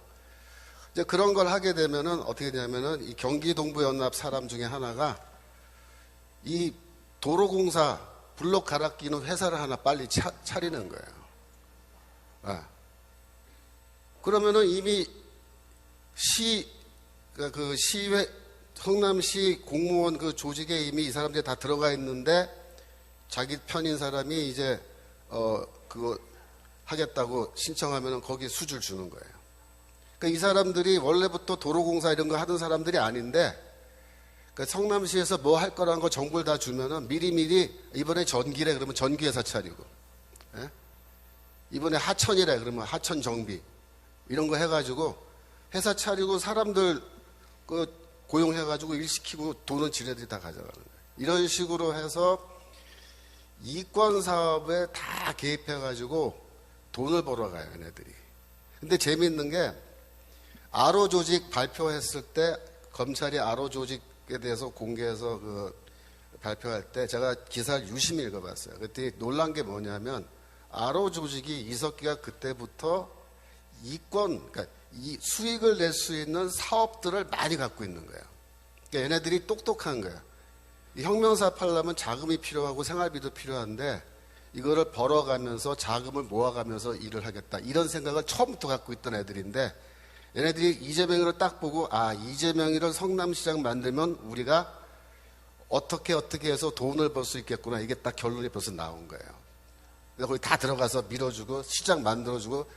이제 그런 걸 하게 되면은 어떻게 되냐면은 이 경기동부연합 사람 중에 하나가 이 도로공사 블록 갈아 끼는 회사를 하나 빨리 차리는 거예요. 그러면은 이미 그 시회, 성남시 공무원 그 조직에 이미 이 사람들이 다 들어가 있는데 자기 편인 사람이 이제, 그거 하겠다고 신청하면은 거기 수주를 주는 거예요. 그러니까 이 사람들이 원래부터 도로공사 이런 거 하던 사람들이 아닌데 그러니까 성남시에서 뭐 할 거라는 거 정보를 다 주면은 미리미리 이번에 전기래 그러면 전기회사 차리고, 예? 이번에 하천이래 그러면 하천 정비 이런 거 해가지고 회사 차리고 사람들 그 고용해가지고 일 시키고 돈은 지네들이 다 가져가는 거예요. 이런 식으로 해서 이권 사업에 다 개입해가지고 돈을 벌어가요, 얘네들이. 근데 재미있는 게 아로 조직 발표했을 때 검찰이 아로 조직에 대해서 공개해서 발표할 때 제가 기사를 유심히 읽어봤어요. 그때 놀란 게 뭐냐면 아로 조직이 이석기가 그때부터 이권, 그러니까 이 수익을 낼 수 있는 사업들을 많이 갖고 있는 거예요. 그러니까 얘네들이 똑똑한 거예요. 이 혁명사업 하려면 자금이 필요하고 생활비도 필요한데 이거를 벌어가면서 자금을 모아가면서 일을 하겠다. 이런 생각을 처음부터 갖고 있던 애들인데 얘네들이 이재명이를 딱 보고 이재명이를 성남시장 만들면 우리가 어떻게 해서 돈을 벌 수 있겠구나. 이게 딱 결론이 벌써 나온 거예요. 그래서 거기 다 들어가서 밀어주고 시장 만들어주고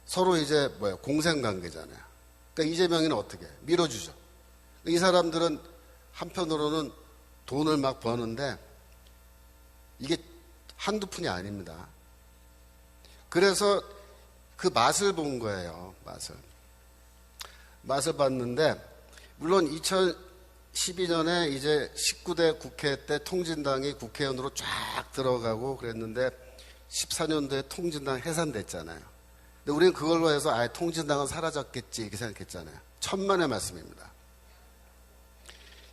서로 이제 공생관계잖아요. 그러니까 이재명이는 어떻게 해? 밀어주죠. 이 사람들은 한편으로는 돈을 막 버는데 이게 한두 푼이 아닙니다. 그래서 그 맛을 본 거예요. 맛을 봤는데 물론 2012년에 이제 19대 국회 때 통진당이 국회의원으로 쫙 들어가고 그랬는데 14년도에 통진당 해산됐잖아요. 근데 우리는 그걸로 해서 통진당은 사라졌겠지 이렇게 생각했잖아요. 천만의 말씀입니다.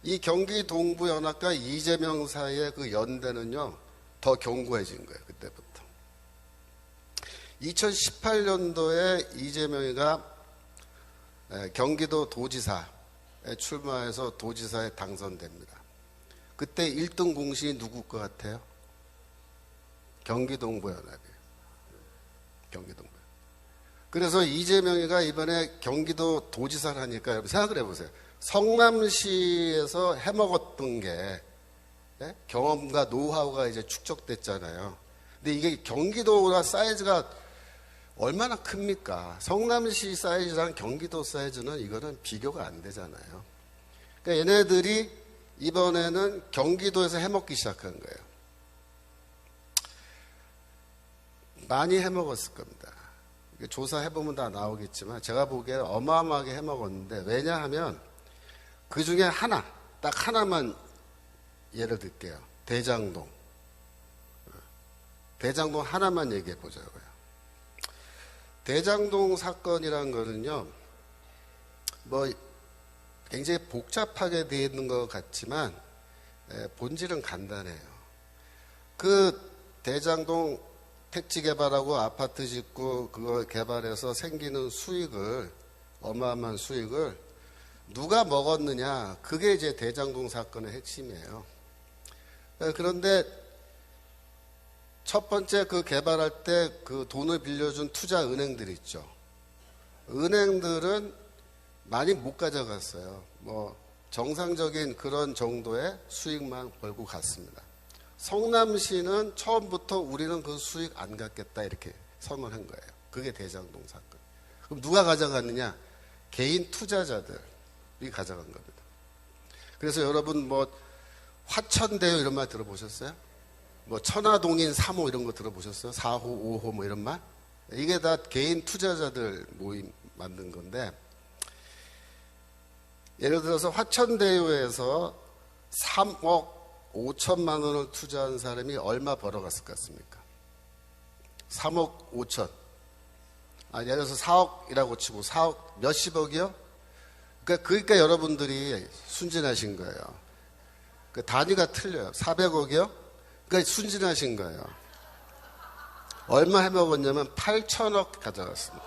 이 경기 동부연합과 이재명 사이의 그 연대는요 더 견고해진 거예요. 그때부터 2018년도에 이재명이가 경기도 도지사에 출마해서 도지사에 당선됩니다. 그때 1등 공신이 누구 것 같아요? 경기 동부연합이에요. 그래서 이재명이가 이번에 경기도 도지사를 하니까 여러분 생각을 해보세요. 성남시에서 해먹었던 게 경험과 노하우가 이제 축적됐잖아요. 근데 이게 경기도가 사이즈가 얼마나 큽니까? 성남시 사이즈랑 경기도 사이즈는 이거는 비교가 안 되잖아요. 그러니까 얘네들이 이번에는 경기도에서 해먹기 시작한 거예요. 많이 해먹었을 겁니다. 조사해보면 다 나오겠지만 제가 보기에 어마어마하게 해먹었는데 왜냐하면 그 중에 딱 하나만 예를 들게요. 대장동 하나만 얘기해 보자고요. 대장동 사건이란 거는요, 굉장히 복잡하게 되어 있는 것 같지만, 본질은 간단해요. 그 대장동 택지 개발하고 아파트 짓고 그걸 개발해서 생기는 어마어마한 수익을 누가 먹었느냐, 그게 이제 대장동 사건의 핵심이에요. 그런데 첫 번째 그 개발할 때 그 돈을 빌려준 투자 은행들 있죠. 은행들은 많이 못 가져갔어요. 정상적인 그런 정도의 수익만 벌고 갔습니다. 성남시는 처음부터 우리는 그 수익 안 갖겠다 이렇게 선언한 거예요. 그게 대장동 사건. 그럼 누가 가져갔느냐? 개인 투자자들이 가져간 겁니다. 그래서 여러분 화천대유 이런 말 들어보셨어요? 천화동인 3호 이런 거 들어보셨어요? 4호, 5호 이런 말? 이게 다 개인 투자자들 모임 만든 건데 예를 들어서 화천대유에서 3억 5천만 원을 투자한 사람이 얼마 벌어갔을 것 같습니까? 3억 5천. 예를 들어서 4억이라고 치고 4억 몇십억이요? 그러니까 여러분들이 순진하신 거예요. 그 단위가 틀려요. 400억이요? 그러니까 순진하신 거예요. 얼마 해먹었냐면 8천억 가져갔습니다.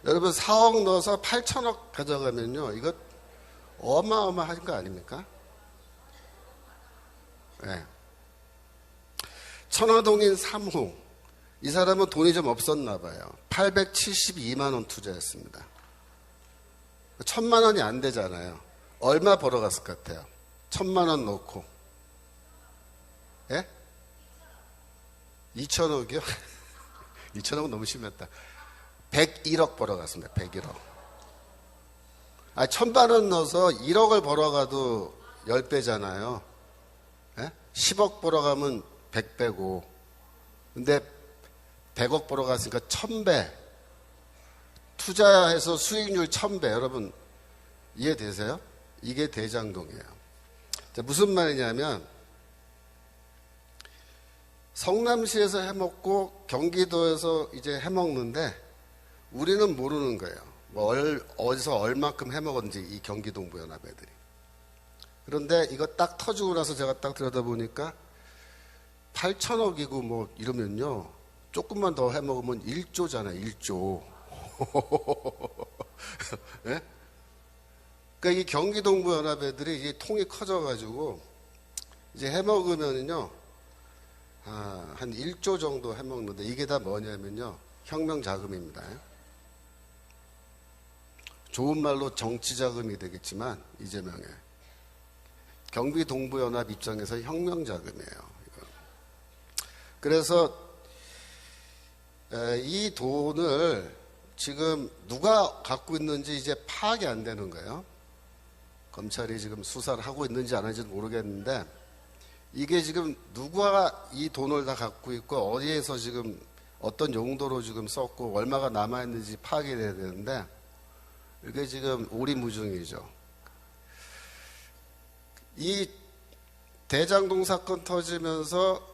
여러분 4억 넣어서 8천억 가져가면요, 이거 어마어마한 거 아닙니까? 네. 천화동인 3호, 이 사람은 돈이 좀 없었나 봐요. 872만 원 투자했습니다. 1,000만 원이 안 되잖아요. 얼마 벌어갔을 것 같아요? 1,000만 원 넣고. 예? 2천억이요? 2천억은 너무 심했다. 101억 벌어갔습니다. 101억. 1,000만 원 넣어서 1억을 벌어가도 10배잖아요. 예? 10억 벌어가면 100배고. 근데 100억 벌어갔으니까 1000배. 투자해서 수익률 1000배. 여러분 이해되세요? 이게 대장동이에요. 자, 무슨 말이냐면 성남시에서 해먹고 경기도에서 이제 해먹는데 우리는 모르는 거예요. 뭐 어디서 얼마큼 해먹었는지 이 경기동부연합 애들이. 그런데 이거 딱 터지고 나서 제가 딱 들여다보니까 8천억이고 뭐 이러면요. 조금만 더 해먹으면 1조잖아요. 1조. 네? 그러니까 이 경기동부연합 애들이 이게 통이 커져가지고 이제 해먹으면은요. 한 1조 정도 해먹는데 이게 다 뭐냐면요. 혁명자금입니다. 좋은 말로 정치자금이 되겠지만 이재명의 경기동부연합 입장에서 혁명자금이에요. 이거. 그래서 이 돈을 지금 누가 갖고 있는지 이제 파악이 안 되는 거예요. 검찰이 지금 수사를 하고 있는지 안 하는지 모르겠는데 이게 지금 누가 이 돈을 다 갖고 있고 어디에서 지금 어떤 용도로 지금 썼고 얼마가 남아있는지 파악이 돼야 되는데 이게 지금 오리무중이죠. 이 대장동 사건 터지면서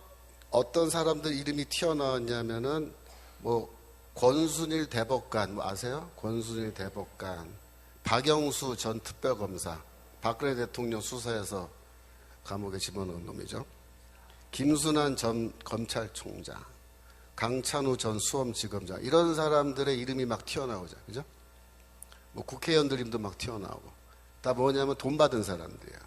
어떤 사람들 이름이 튀어나왔냐면은 뭐 권순일 대법관 뭐 아세요? 권순일 대법관, 박영수 전 특별검사, 박근혜 대통령 수사에서 감옥에 집어넣은 놈이죠. 김순환 전 검찰총장, 강찬우 전 수험지검장 이런 사람들의 이름이 막 튀어나오죠. 그죠? 뭐 국회의원들 이름도 막 튀어나오고 다 뭐냐면 돈 받은 사람들이야.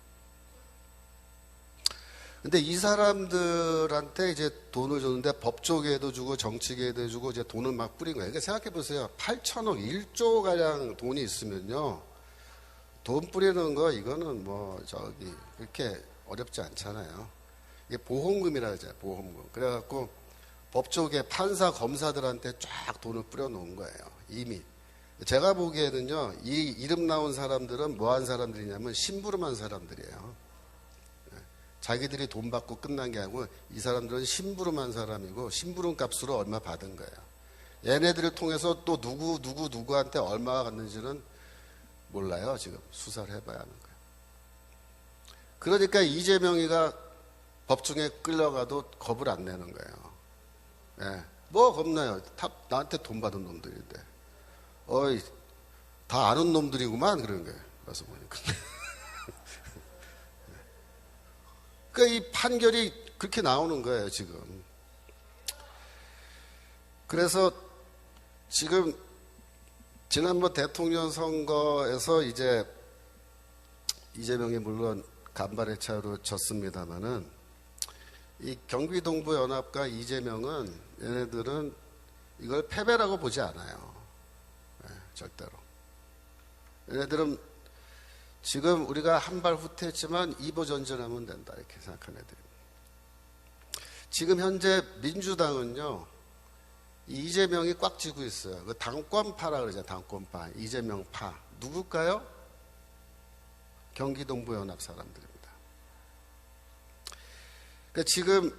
근데 이 사람들한테 이제 돈을 줬는데 법조계에도 주고 정치계에도 주고 이제 돈을 막 뿌린 거예요. 그러니까 생각해 보세요. 8천억 1조 가량 돈이 있으면요. 돈 뿌리는 거 이거는 뭐 저기 그렇게 어렵지 않잖아요. 이게 보험금이라 하잖아요. 보험금. 그래갖고 법조계 판사 검사들한테 쫙 돈을 뿌려놓은 거예요. 이미. 제가 보기에는요. 이 이름 나온 사람들은 뭐한 사람들이냐면 심부름한 사람들이에요. 자기들이 돈 받고 끝난 게 아니고 이 사람들은 심부름한 사람이고 심부름 값으로 얼마 받은 거예요. 얘네들을 통해서 또 누구한테 얼마가 갔는지는 몰라요. 지금 수사를 해봐야 하는 거예요. 그러니까 이재명이가 법정에 끌려가도 겁을 안 내는 거예요. 예. 뭐 겁나요? 나한테 돈 받은 놈들인데. 어이, 다 아는 놈들이구만. 그런 거예요. 가서 보니까. 그러니까 이 판결이 그렇게 나오는 거예요, 지금. 그래서 지금 지난번 대통령 선거에서 이제 이재명이 물론 간발의 차로 졌습니다만은 이 경기동부연합과 이재명은 얘네들은 이걸 패배라고 보지 않아요. 네, 절대로. 얘네들은 지금 우리가 한 발 후퇴했지만 2보 전진하면 된다 이렇게 생각하는 애들입니다. 지금 현재 민주당은요. 이재명이 꽉 쥐고 있어요. 그 당권파라 그러잖아요. 당권파. 이재명파. 누굴까요? 경기동부연합 사람들입니다. 그러니까 지금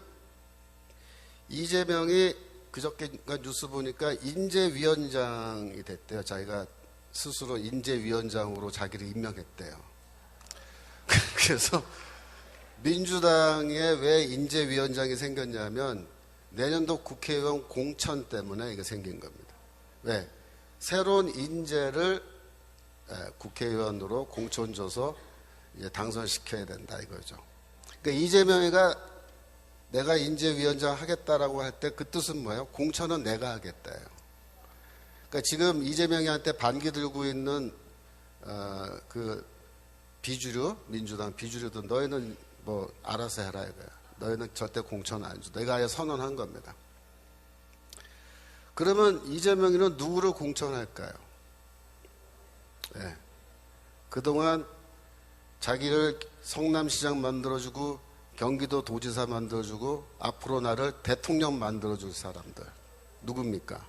이재명이 그저께 뉴스 보니까 인재위원장이 됐대요. 자기가 스스로 인재위원장으로 자기를 임명했대요. 그래서 민주당에 왜 인재위원장이 생겼냐면 내년도 국회의원 공천 때문에 이게 생긴 겁니다. 왜? 새로운 인재를 국회의원으로 공천 줘서 이제 당선시켜야 된다 이거죠. 그러니까 이재명이가 내가 인재위원장 하겠다라고 할 때 그 뜻은 뭐예요? 공천은 내가 하겠다예요. 그러니까 지금 이재명이한테 반기 들고 있는 그 비주류, 민주당 비주류도 너희는 뭐 알아서 해라 이거야. 너희는 절대 공천 안 줘. 내가 아예 선언한 겁니다. 그러면 이재명이는 누구를 공천할까요? 네. 그동안 자기를 성남시장 만들어주고 경기도 도지사 만들어주고 앞으로 나를 대통령 만들어줄 사람들 누굽니까?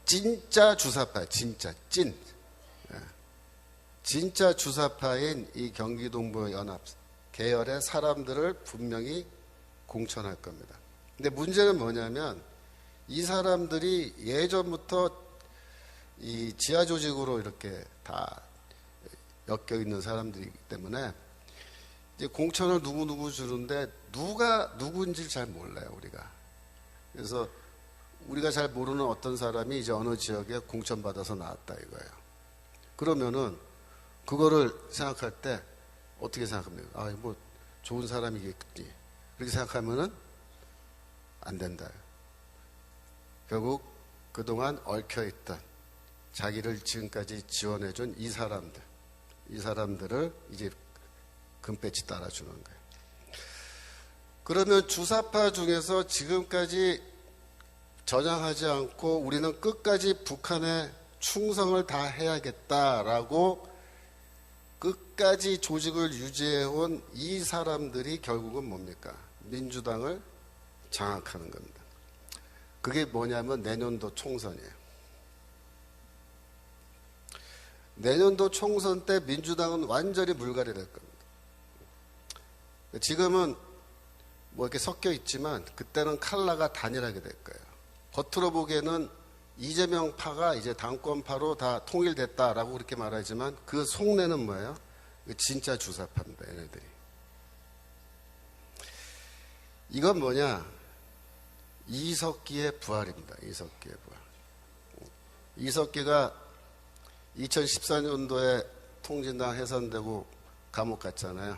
진짜 주사파, 진짜 찐. 진짜 주사파인 이 경기동부연합 계열의 사람들을 분명히 공천할 겁니다. 근데 문제는 뭐냐면 이 사람들이 예전부터 이 지하 조직으로 이렇게 다 엮여 있는 사람들이기 때문에 이제 공천을 누구 주는데 누가 누군지 잘 몰라요, 우리가. 그래서 우리가 잘 모르는 어떤 사람이 이제 어느 지역에 공천받아서 나왔다 이거예요. 그러면은 그거를 생각할 때 어떻게 생각합니까? 아, 뭐 좋은 사람이겠지. 그렇게 생각하면은 안 된다. 결국 그동안 얽혀있던 자기를 지금까지 지원해준 이 사람들을 이제 금배지 따라주는 거예요. 그러면 주사파 중에서 지금까지 전향하지 않고 우리는 끝까지 북한에 충성을 다 해야겠다라고 끝까지 조직을 유지해온 이 사람들이 결국은 뭡니까? 민주당을 장악하는 겁니다. 그게 뭐냐면 내년도 총선이에요. 내년도 총선 때 민주당은 완전히 물갈이 될 겁니다. 지금은 뭐 이렇게 섞여 있지만 그때는 컬러가 단일하게 될 거예요. 겉으로 보기에는 이재명 파가 이제 당권파로 다 통일됐다라고 그렇게 말하지만 그 속내는 뭐예요? 진짜 주사파입니다, 얘네들이. 이건 뭐냐? 이석기의 부활입니다. 이석기의 부활. 이석기가 2014년도에 통진당 해산되고 감옥 갔잖아요.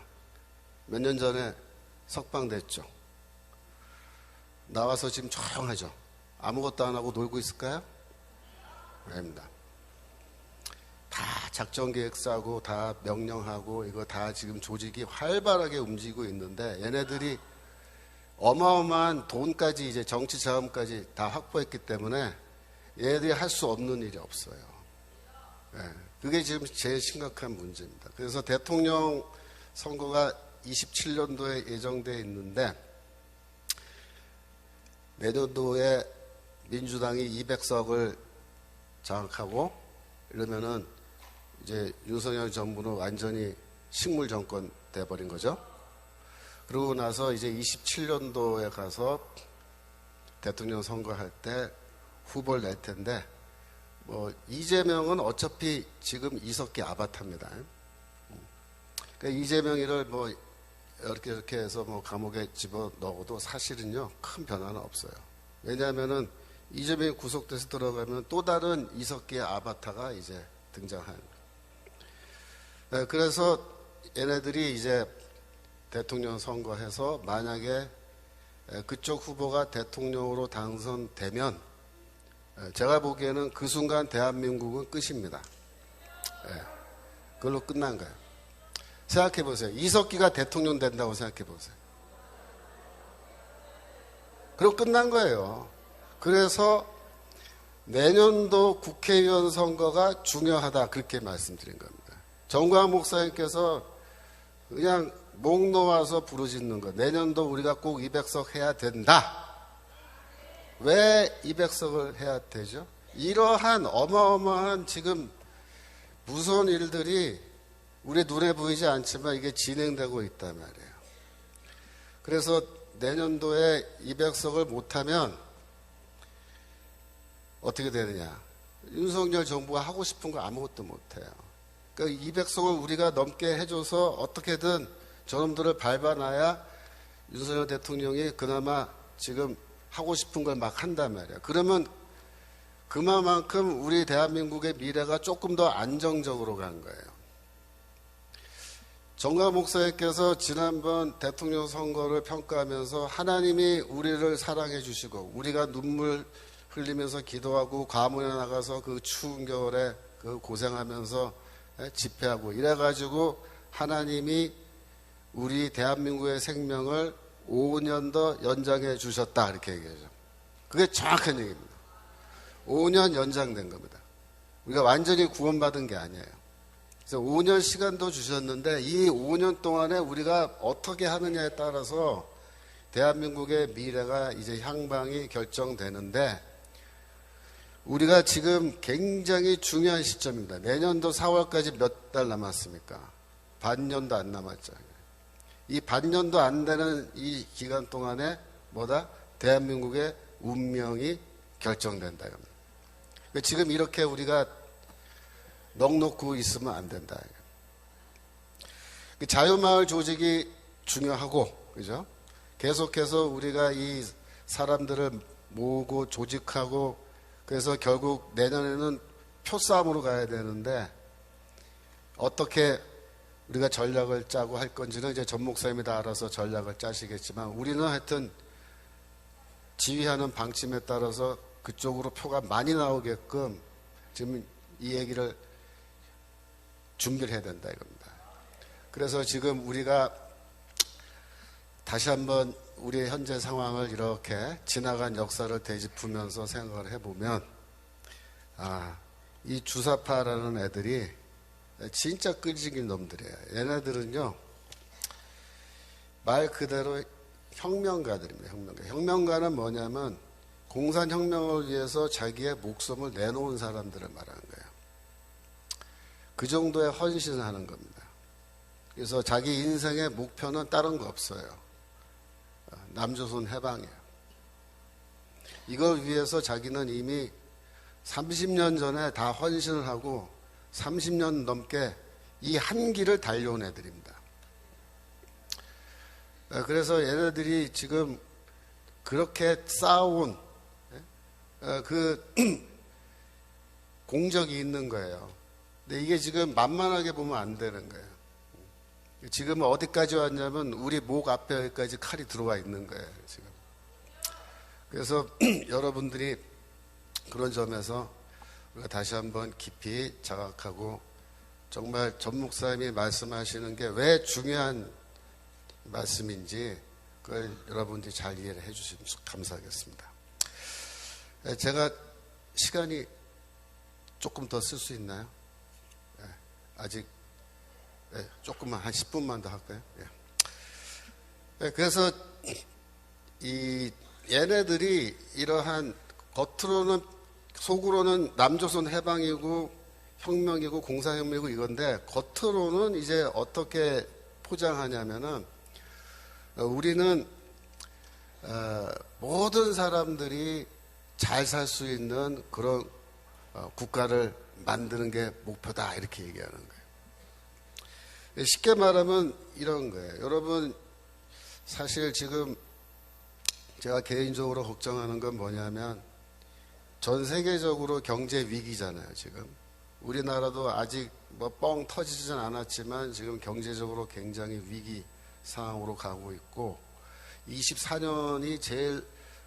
몇 년 전에 석방됐죠. 나와서 지금 조용하죠. 아무것도 안 하고 놀고 있을까요? 아닙니다. 다 작전 계획 짜고 다 명령하고 이거 다 지금 조직이 활발하게 움직이고 있는데 얘네들이 어마어마한 돈까지 이제 정치 자금까지 다 확보했기 때문에 얘네들이 할 수 없는 일이 없어요. 네, 그게 지금 제일 심각한 문제입니다. 그래서 대통령 선거가 27년도에 예정되어 있는데 내년도에 민주당이 200석을 장악하고 이러면은 이제 윤석열 정부는 완전히 식물 정권 돼버린 거죠. 그러고 나서 이제 27년도에 가서 대통령 선거할 때 후보를 낼 텐데 뭐 이재명은 어차피 지금 이석기 아바타입니다. 그러니까 이재명이를 뭐 이렇게 해서 뭐 감옥에 집어 넣어도 사실은요 큰 변화는 없어요. 왜냐하면은 이재명이 구속돼서 들어가면 또 다른 이석기의 아바타가 이제 등장하는 거예요. 그래서 얘네들이 이제 대통령 선거해서 만약에 그쪽 후보가 대통령으로 당선되면 제가 보기에는 그 순간 대한민국은 끝입니다. 그걸로 끝난 거예요. 생각해 보세요. 이석기가 대통령 된다고 생각해 보세요. 그럼 끝난 거예요. 그래서 내년도 국회의원 선거가 중요하다 그렇게 말씀드린 겁니다. 정광 목사님께서 그냥 목 놓아서 부르짖는 거. 내년도 우리가 꼭 200석 해야 된다. 왜 200석을 해야 되죠? 이러한 어마어마한 지금 무서운 일들이 우리 눈에 보이지 않지만 이게 진행되고 있단 말이에요. 그래서 내년도에 200석을 못하면 어떻게 되느냐. 윤석열 정부가 하고 싶은 거 아무것도 못해요. 그러니까 200석을 우리가 넘게 해줘서 어떻게든 저놈들을 밟아놔야 윤석열 대통령이 그나마 지금 하고 싶은 걸 막 한단 말이에요. 그러면 그만큼 우리 대한민국의 미래가 조금 더 안정적으로 간 거예요. 정광 목사님께서 지난번 대통령 선거를 평가하면서 하나님이 우리를 사랑해 주시고 우리가 눈물 흘리면서 기도하고 과문에 나가서 그 추운 겨울에 그 고생하면서 집회하고 이래가지고 하나님이 우리 대한민국의 생명을 5년 더 연장해 주셨다 이렇게 얘기하죠. 그게 정확한 얘기입니다. 5년 연장된 겁니다. 우리가 완전히 구원받은 게 아니에요. 그래서 5년 시간도 주셨는데 이 5년 동안에 우리가 어떻게 하느냐에 따라서 대한민국의 미래가 이제 향방이 결정되는데 우리가 지금 굉장히 중요한 시점입니다. 내년도 4월까지 몇 달 남았습니까? 반년도 안 남았죠. 이 반년도 안 되는 이 기간 동안에 뭐다? 대한민국의 운명이 결정된다. 지금 이렇게 우리가 넋놓고 있으면 안 된다. 자유마을 조직이 중요하고, 그죠? 계속해서 우리가 이 사람들을 모으고 조직하고 그래서 결국 내년에는 표싸움으로 가야 되는데 어떻게 우리가 전략을 짜고 할 건지는 이제 전 목사님이 다 알아서 전략을 짜시겠지만 우리는 하여튼 지휘하는 방침에 따라서 그쪽으로 표가 많이 나오게끔 지금 이 얘기를 준비를 해야 된다 이겁니다. 그래서 지금 우리가 다시 한번 우리의 현재 상황을 이렇게 지나간 역사를 되짚으면서 생각을 해보면 이 주사파라는 애들이 진짜 끄지긴 놈들이에요. 얘네들은요 말 그대로 혁명가들입니다. 혁명가는 뭐냐면 공산혁명을 위해서 자기의 목숨을 내놓은 사람들을 말하는 거예요. 그 정도의 헌신을 하는 겁니다. 그래서 자기 인생의 목표는 다른 거 없어요. 남조선 해방이에요. 이걸 위해서 자기는 이미 30년 전에 다 헌신을 하고 30년 넘게 이 한 길을 달려온 애들입니다. 그래서 얘네들이 지금 그렇게 쌓아온 그 공적이 있는 거예요. 근데 이게 지금 만만하게 보면 안 되는 거예요. 지금 어디까지 왔냐면 우리 목 앞에까지 칼이 들어와 있는 거예요. 지금. 그래서 여러분들이 그런 점에서 우리가 다시 한번 깊이 자각하고 정말 전 목사님이 말씀하시는 게 왜 중요한 말씀인지 그걸 여러분들이 잘 이해를 해주시면 감사하겠습니다. 제가 시간이 조금 더 쓸 수 있나요? 아직 조금만 한 10분만 더 할까요? 그래서 이 얘네들이 이러한 겉으로는 속으로는 남조선 해방이고 혁명이고 공산혁명이고 이건데 겉으로는 이제 어떻게 포장하냐면은 우리는 모든 사람들이 잘 살 수 있는 그런 국가를 만드는 게 목표다 이렇게 얘기하는 거예요. 쉽게 말하면 이런 거예요. 여러분 사실 지금 제가 개인적으로 걱정하는 건 뭐냐면 전 세계적으로 경제 위기잖아요. 지금 우리나라도 아직 뭐 뻥 터지진 않았지만 지금 경제적으로 굉장히 위기 상황으로 가고 있고 24년이 제일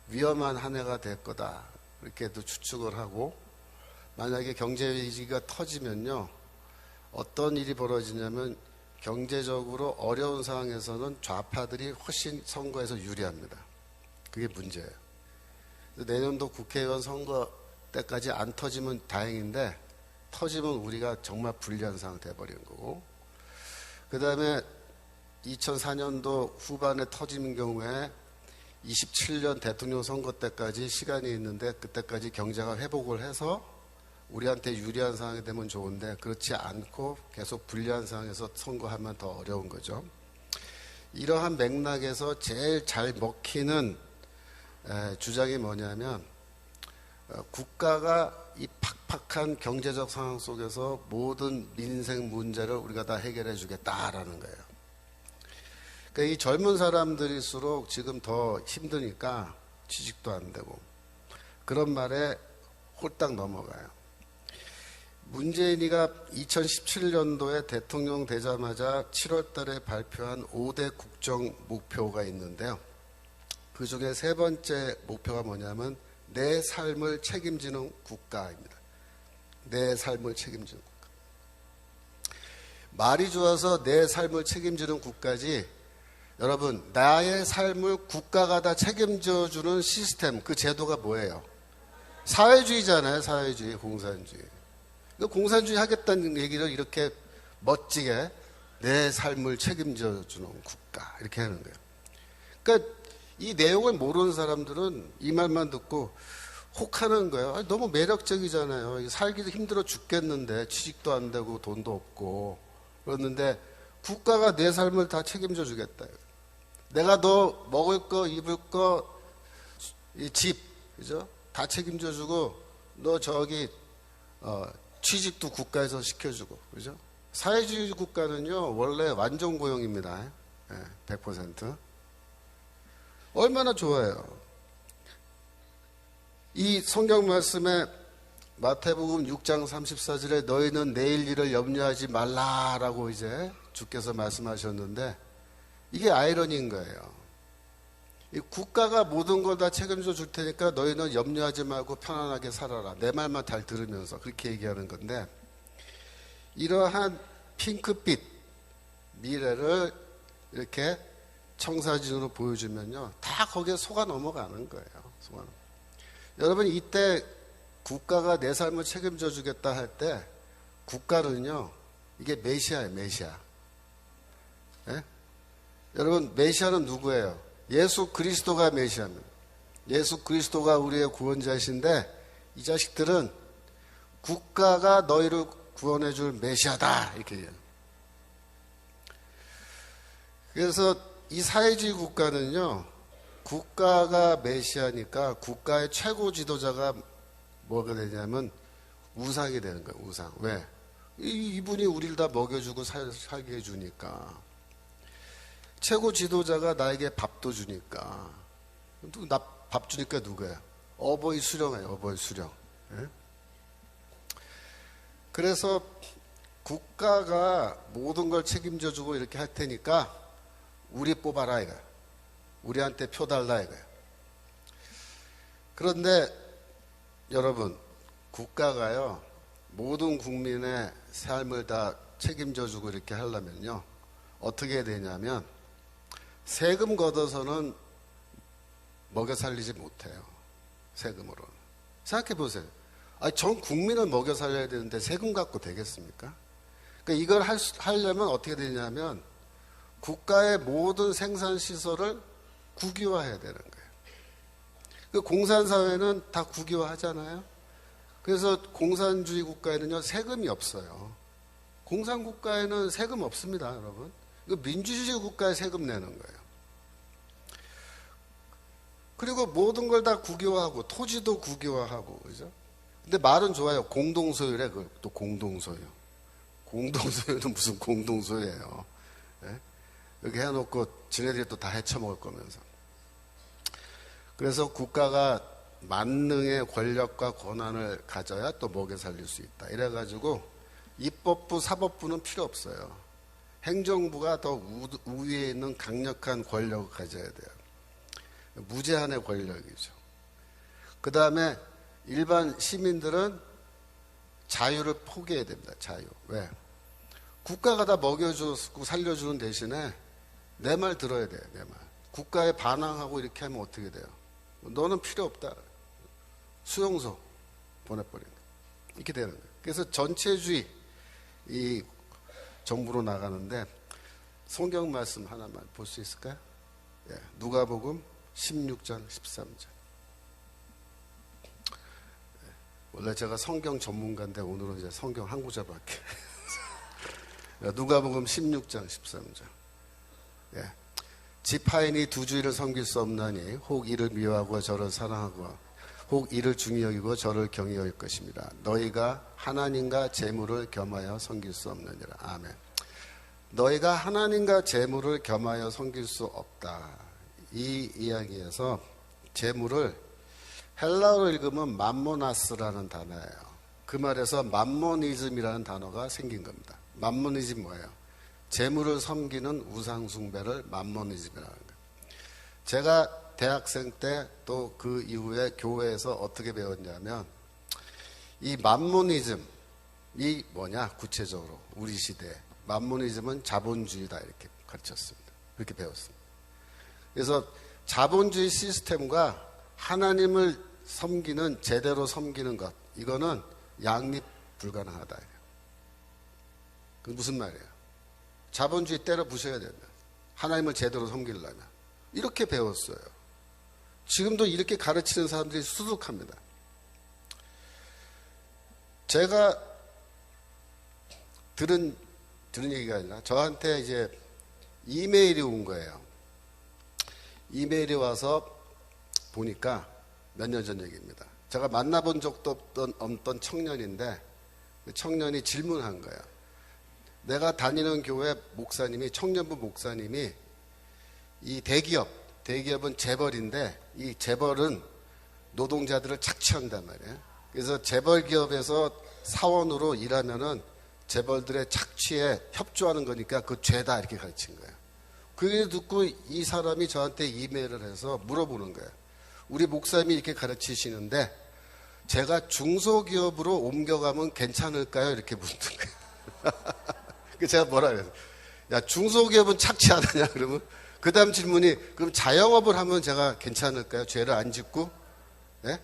위험한 한 해가 될 거다 이렇게도 추측을 하고 만약에 경제 위기가 터지면요 어떤 일이 벌어지냐면 경제적으로 어려운 상황에서는 좌파들이 훨씬 선거에서 유리합니다. 그게 문제예요. 내년도 국회의원 선거 때까지 안 터지면 다행인데 터지면 우리가 정말 불리한 상황 돼버리는 거고 그 다음에 2004년도 후반에 터지는 경우에 27년 대통령 선거 때까지 시간이 있는데 그때까지 경제가 회복을 해서 우리한테 유리한 상황이 되면 좋은데 그렇지 않고 계속 불리한 상황에서 선거하면 더 어려운 거죠. 이러한 맥락에서 제일 잘 먹히는 주장이 뭐냐면 국가가 이 팍팍한 경제적 상황 속에서 모든 민생 문제를 우리가 다 해결해 주겠다라는 거예요. 그러니까 이 젊은 사람들일수록 지금 더 힘드니까 취직도 안 되고 그런 말에 홀딱 넘어가요. 문재인이가 2017년도에 대통령 되자마자 7월 달에 발표한 5대 국정 목표가 있는데요. 그 중에 세 번째 목표가 뭐냐면 내 삶을 책임지는 국가입니다. 내 삶을 책임지는 국가. 말이 좋아서 내 삶을 책임지는 국가지 여러분 나의 삶을 국가가 다 책임져주는 시스템 그 제도가 뭐예요? 사회주의잖아요. 사회주의, 공산주의. 공산주의 하겠다는 얘기를 이렇게 멋지게 내 삶을 책임져주는 국가 이렇게 하는 거예요. 그러니까 이 내용을 모르는 사람들은 이 말만 듣고 혹하는 거예요. 너무 매력적이잖아요. 살기도 힘들어 죽겠는데 취직도 안 되고 돈도 없고 그러는데 국가가 내 삶을 다 책임져 주겠다. 내가 너 먹을 거 입을 거 이 집 그죠? 다 책임져 주고 너 저기 취직도 국가에서 시켜주고 그죠? 사회주의 국가는요 원래 완전 고용입니다. 100%. 얼마나 좋아요. 이 성경 말씀에 마태복음 6장 34절에 너희는 내일 일을 염려하지 말라라고 이제 주께서 말씀하셨는데 이게 아이러니인 거예요. 이 국가가 모든 걸 다 책임져 줄 테니까 너희는 염려하지 말고 편안하게 살아라. 내 말만 잘 들으면서 그렇게 얘기하는 건데 이러한 핑크빛 미래를 이렇게 청사진으로 보여주면요. 다 거기에 속아 넘어가는 거예요. 여러분 이때 국가가 내 삶을 책임져 주겠다 할 때 국가는요. 이게 메시아예요. 메시아. 예? 여러분 메시아는 누구예요? 예수 그리스도가 메시아입니다. 예수 그리스도가 우리의 구원자이신데 이 자식들은 국가가 너희를 구원해 줄 메시아다 이렇게 얘기해요. 그래서 이 사회주의 국가는요. 국가가 메시아니까 국가의 최고 지도자가 뭐가 되냐면 우상이 되는 거예요. 우상. 왜? 이분이 우리를 다 먹여주고 살게 해주니까. 최고 지도자가 나에게 밥도 주니까. 나 밥 주니까 누구야? 어버이 수령이에요. 어버이 수령. 예? 그래서 국가가 모든 걸 책임져주고 이렇게 할 테니까 우리 뽑아라 이거야. 우리한테 표 달라 이거야. 그런데 여러분 국가가요 모든 국민의 삶을 다 책임져주고 이렇게 하려면요 어떻게 해야 되냐면 세금 걷어서는 먹여 살리지 못해요. 세금으로. 생각해 보세요. 전 국민을 먹여 살려야 되는데 세금 갖고 되겠습니까? 그러니까 이걸 하려면 어떻게 되냐면 국가의 모든 생산시설을 국유화해야 되는 거예요. 그 공산사회는 다 국유화하잖아요. 그래서 공산주의 국가에는요 세금이 없어요. 공산국가에는 세금 없습니다, 여러분. 이거 민주주의 국가에 세금 내는 거예요. 그리고 모든 걸 다 국유화하고 토지도 국유화하고 그죠? 근데 말은 좋아요. 공동소유래. 또 공동소유. 공동소유는 무슨 공동소유예요. 네? 여기 해놓고 지네들이 또 다 헤쳐먹을 거면서. 그래서 국가가 만능의 권력과 권한을 가져야 또 먹여 살릴 수 있다. 이래가지고 입법부, 사법부는 필요 없어요. 행정부가 더 우위에 있는 강력한 권력을 가져야 돼요. 무제한의 권력이죠. 그 다음에 일반 시민들은 자유를 포기해야 됩니다. 자유. 왜? 국가가 다 먹여주고 살려주는 대신에 내 말 들어야 돼요. 내 말. 국가에 반항하고 이렇게 하면 어떻게 돼요? 너는 필요 없다. 수용소 보내버린다. 이렇게 되는 거예요. 그래서 전체주의 이 정부로 나가는데 성경 말씀 하나만 볼 수 있을까요? 예, 누가복음 16장 13절. 원래 제가 성경 전문가인데 오늘은 이제 성경 한 구절밖에. 누가복음 16장 13절. 예. 지파인이 두 주일을 섬길 수 없나니 혹 이를 미워하고 저를 사랑하고 혹 이를 중히 여기고 저를 경히 여길 것입니다. 너희가 하나님과 재물을 겸하여 섬길 수 없느니라. 아멘. 너희가 하나님과 재물을 겸하여 섬길 수 없다. 이 이야기에서 재물을 헬라어로 읽으면 맘모나스라는 단어예요. 그 말에서 맘모니즘이라는 단어가 생긴 겁니다. 맘모니즘 뭐예요? 재물을 섬기는 우상숭배를 맘모니즘이라는 거예요. 제가 대학생 때 또 그 이후에 교회에서 어떻게 배웠냐면 이 맘모니즘이 뭐냐 구체적으로 우리 시대에 맘모니즘은 자본주의다 이렇게 가르쳤습니다. 그렇게 배웠습니다. 그래서 자본주의 시스템과 하나님을 섬기는 제대로 섬기는 것 이거는 양립 불가능하다. 그 무슨 말이에요? 자본주의 때려 부셔야 된다. 하나님을 제대로 섬기려면 이렇게 배웠어요. 지금도 이렇게 가르치는 사람들이 수두룩합니다. 제가 들은 얘기가 아니라 저한테 이제 이메일이 온 거예요. 이메일이 와서 보니까 몇 년 전 얘기입니다. 제가 만나본 적도 없던 청년인데 그 청년이 질문한 거예요. 내가 다니는 교회 목사님이 청년부 목사님이 이 대기업 대기업은 재벌인데 이 재벌은 노동자들을 착취한단 말이에요. 그래서 재벌 기업에서 사원으로 일하면은 재벌들의 착취에 협조하는 거니까 그 죄다 이렇게 가르친 거예요. 그게 듣고 이 사람이 저한테 이메일을 해서 물어보는 거예요. 우리 목사님이 이렇게 가르치시는데 제가 중소기업으로 옮겨가면 괜찮을까요? 이렇게 묻는 거예요. 그래서 제가 뭐라 그래요? 야, 중소기업은 착취 안 하냐? 그러면 그 다음 질문이 그럼 자영업을 하면 제가 괜찮을까요? 죄를 안 짓고? 예?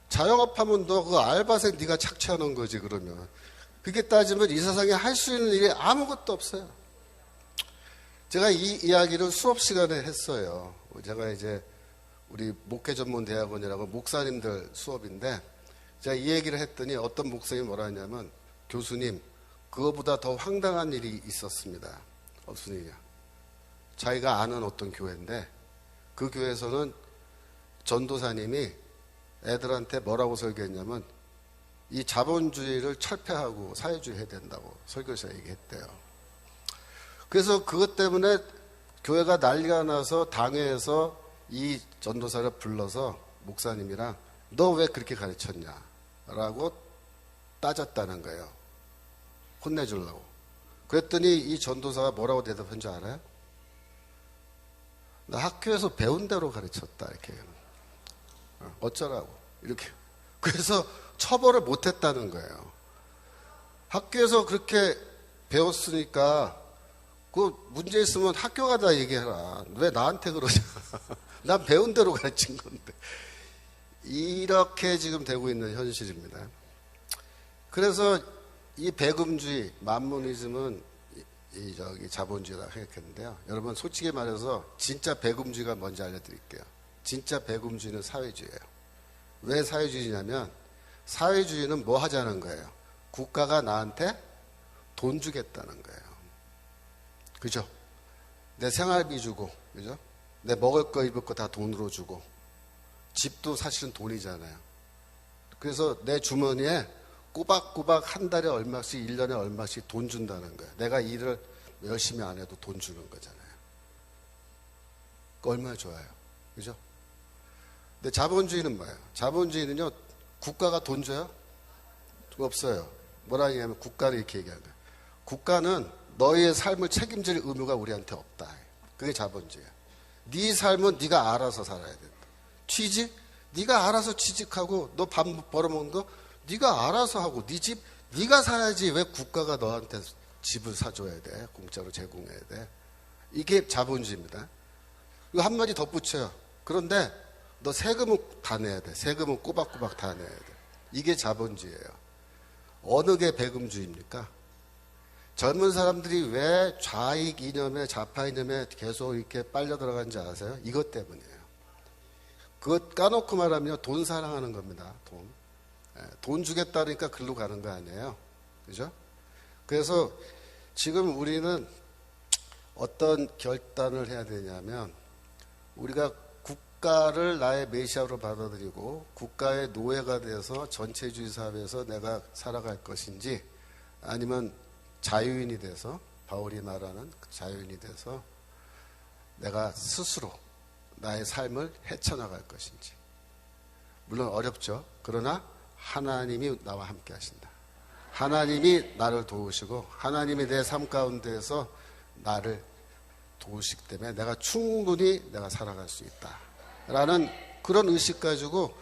자영업하면 너 그 알바생 네가 착취하는 거지 그러면. 그렇게 따지면 이 세상에 할 수 있는 일이 아무것도 없어요. 제가 이 이야기를 수업 시간에 했어요. 제가 이제 우리 목회전문대학원이라고 목사님들 수업인데 제가 이 얘기를 했더니 어떤 목사님이 뭐라 하냐면 교수님 그거보다 더 황당한 일이 있었습니다. 무슨 일이야? 자기가 아는 어떤 교회인데 그 교회에서는 전도사님이 애들한테 뭐라고 설교했냐면 이 자본주의를 철폐하고 사회주의 해야 된다고 설교사 얘기했대요. 그래서 그것 때문에 교회가 난리가 나서 당회에서 이 전도사를 불러서 목사님이랑 너 왜 그렇게 가르쳤냐라고 따졌다는 거예요. 혼내주려고. 그랬더니 이 전도사가 뭐라고 대답한 줄 알아요? 나 학교에서 배운 대로 가르쳤다 이렇게. 어쩌라고 이렇게. 그래서 처벌을 못했다는 거예요. 학교에서 그렇게 배웠으니까 그 문제 있으면 학교 가다 얘기해라. 왜 나한테 그러냐. 난 배운 대로 가르친 건데. 이렇게 지금 되고 있는 현실입니다. 그래서 이 배금주의, 만모니즘은 자본주의라고 생각했는데요. 여러분 솔직히 말해서 진짜 배금주의가 뭔지 알려드릴게요. 진짜 배금주의는 사회주의예요. 왜 사회주의냐면 사회주의는 뭐 하자는 거예요? 국가가 나한테 돈 주겠다는 거예요. 그죠? 내 생활비 주고, 그죠? 내 먹을 거 입을 거 다 돈으로 주고, 집도 사실은 돈이잖아요. 그래서 내 주머니에 꼬박꼬박 한 달에 얼마씩, 1년에 얼마씩 돈 준다는 거예요. 내가 일을 열심히 안 해도 돈 주는 거잖아요. 얼마나 좋아요. 그죠? 근데 자본주의는 뭐예요? 자본주의는요, 국가가 돈 줘요? 없어요. 뭐라 하냐면 국가를 이렇게 얘기하는 거예요. 국가는 너희의 삶을 책임질 의무가 우리한테 없다. 그게 자본주의야. 네 삶은 네가 알아서 살아야 된다. 취직? 네가 알아서 취직하고 너 밥 벌어먹는 거 네가 알아서 하고 네 집 네가 살아야지 왜 국가가 너한테 집을 사줘야 돼? 공짜로 제공해야 돼? 이게 자본주의입니다. 이거 한마디 덧붙여요. 그런데 너 세금은 다 내야 돼. 세금은 꼬박꼬박 다 내야 돼. 이게 자본주의예요. 어느 게 배금주의입니까? 젊은 사람들이 왜 좌익 이념에 좌파 이념에 계속 이렇게 빨려 들어간지 아세요? 이것 때문이에요. 그것 까놓고 말하면 돈 사랑하는 겁니다. 돈. 돈 주겠다니까 글로 가는 거 아니에요. 그죠? 그래서 지금 우리는 어떤 결단을 해야 되냐면 우리가 국가를 나의 메시아로 받아들이고 국가의 노예가 돼서 전체주의 사회에서 내가 살아갈 것인지 아니면 자유인이 돼서 바울이 말하는 자유인이 돼서 내가 스스로 나의 삶을 헤쳐나갈 것인지. 물론 어렵죠. 그러나 하나님이 나와 함께 하신다. 하나님이 나를 도우시고 하나님이 내 삶 가운데에서 나를 도우시기 때문에 내가 충분히 내가 살아갈 수 있다 라는 그런 의식 가지고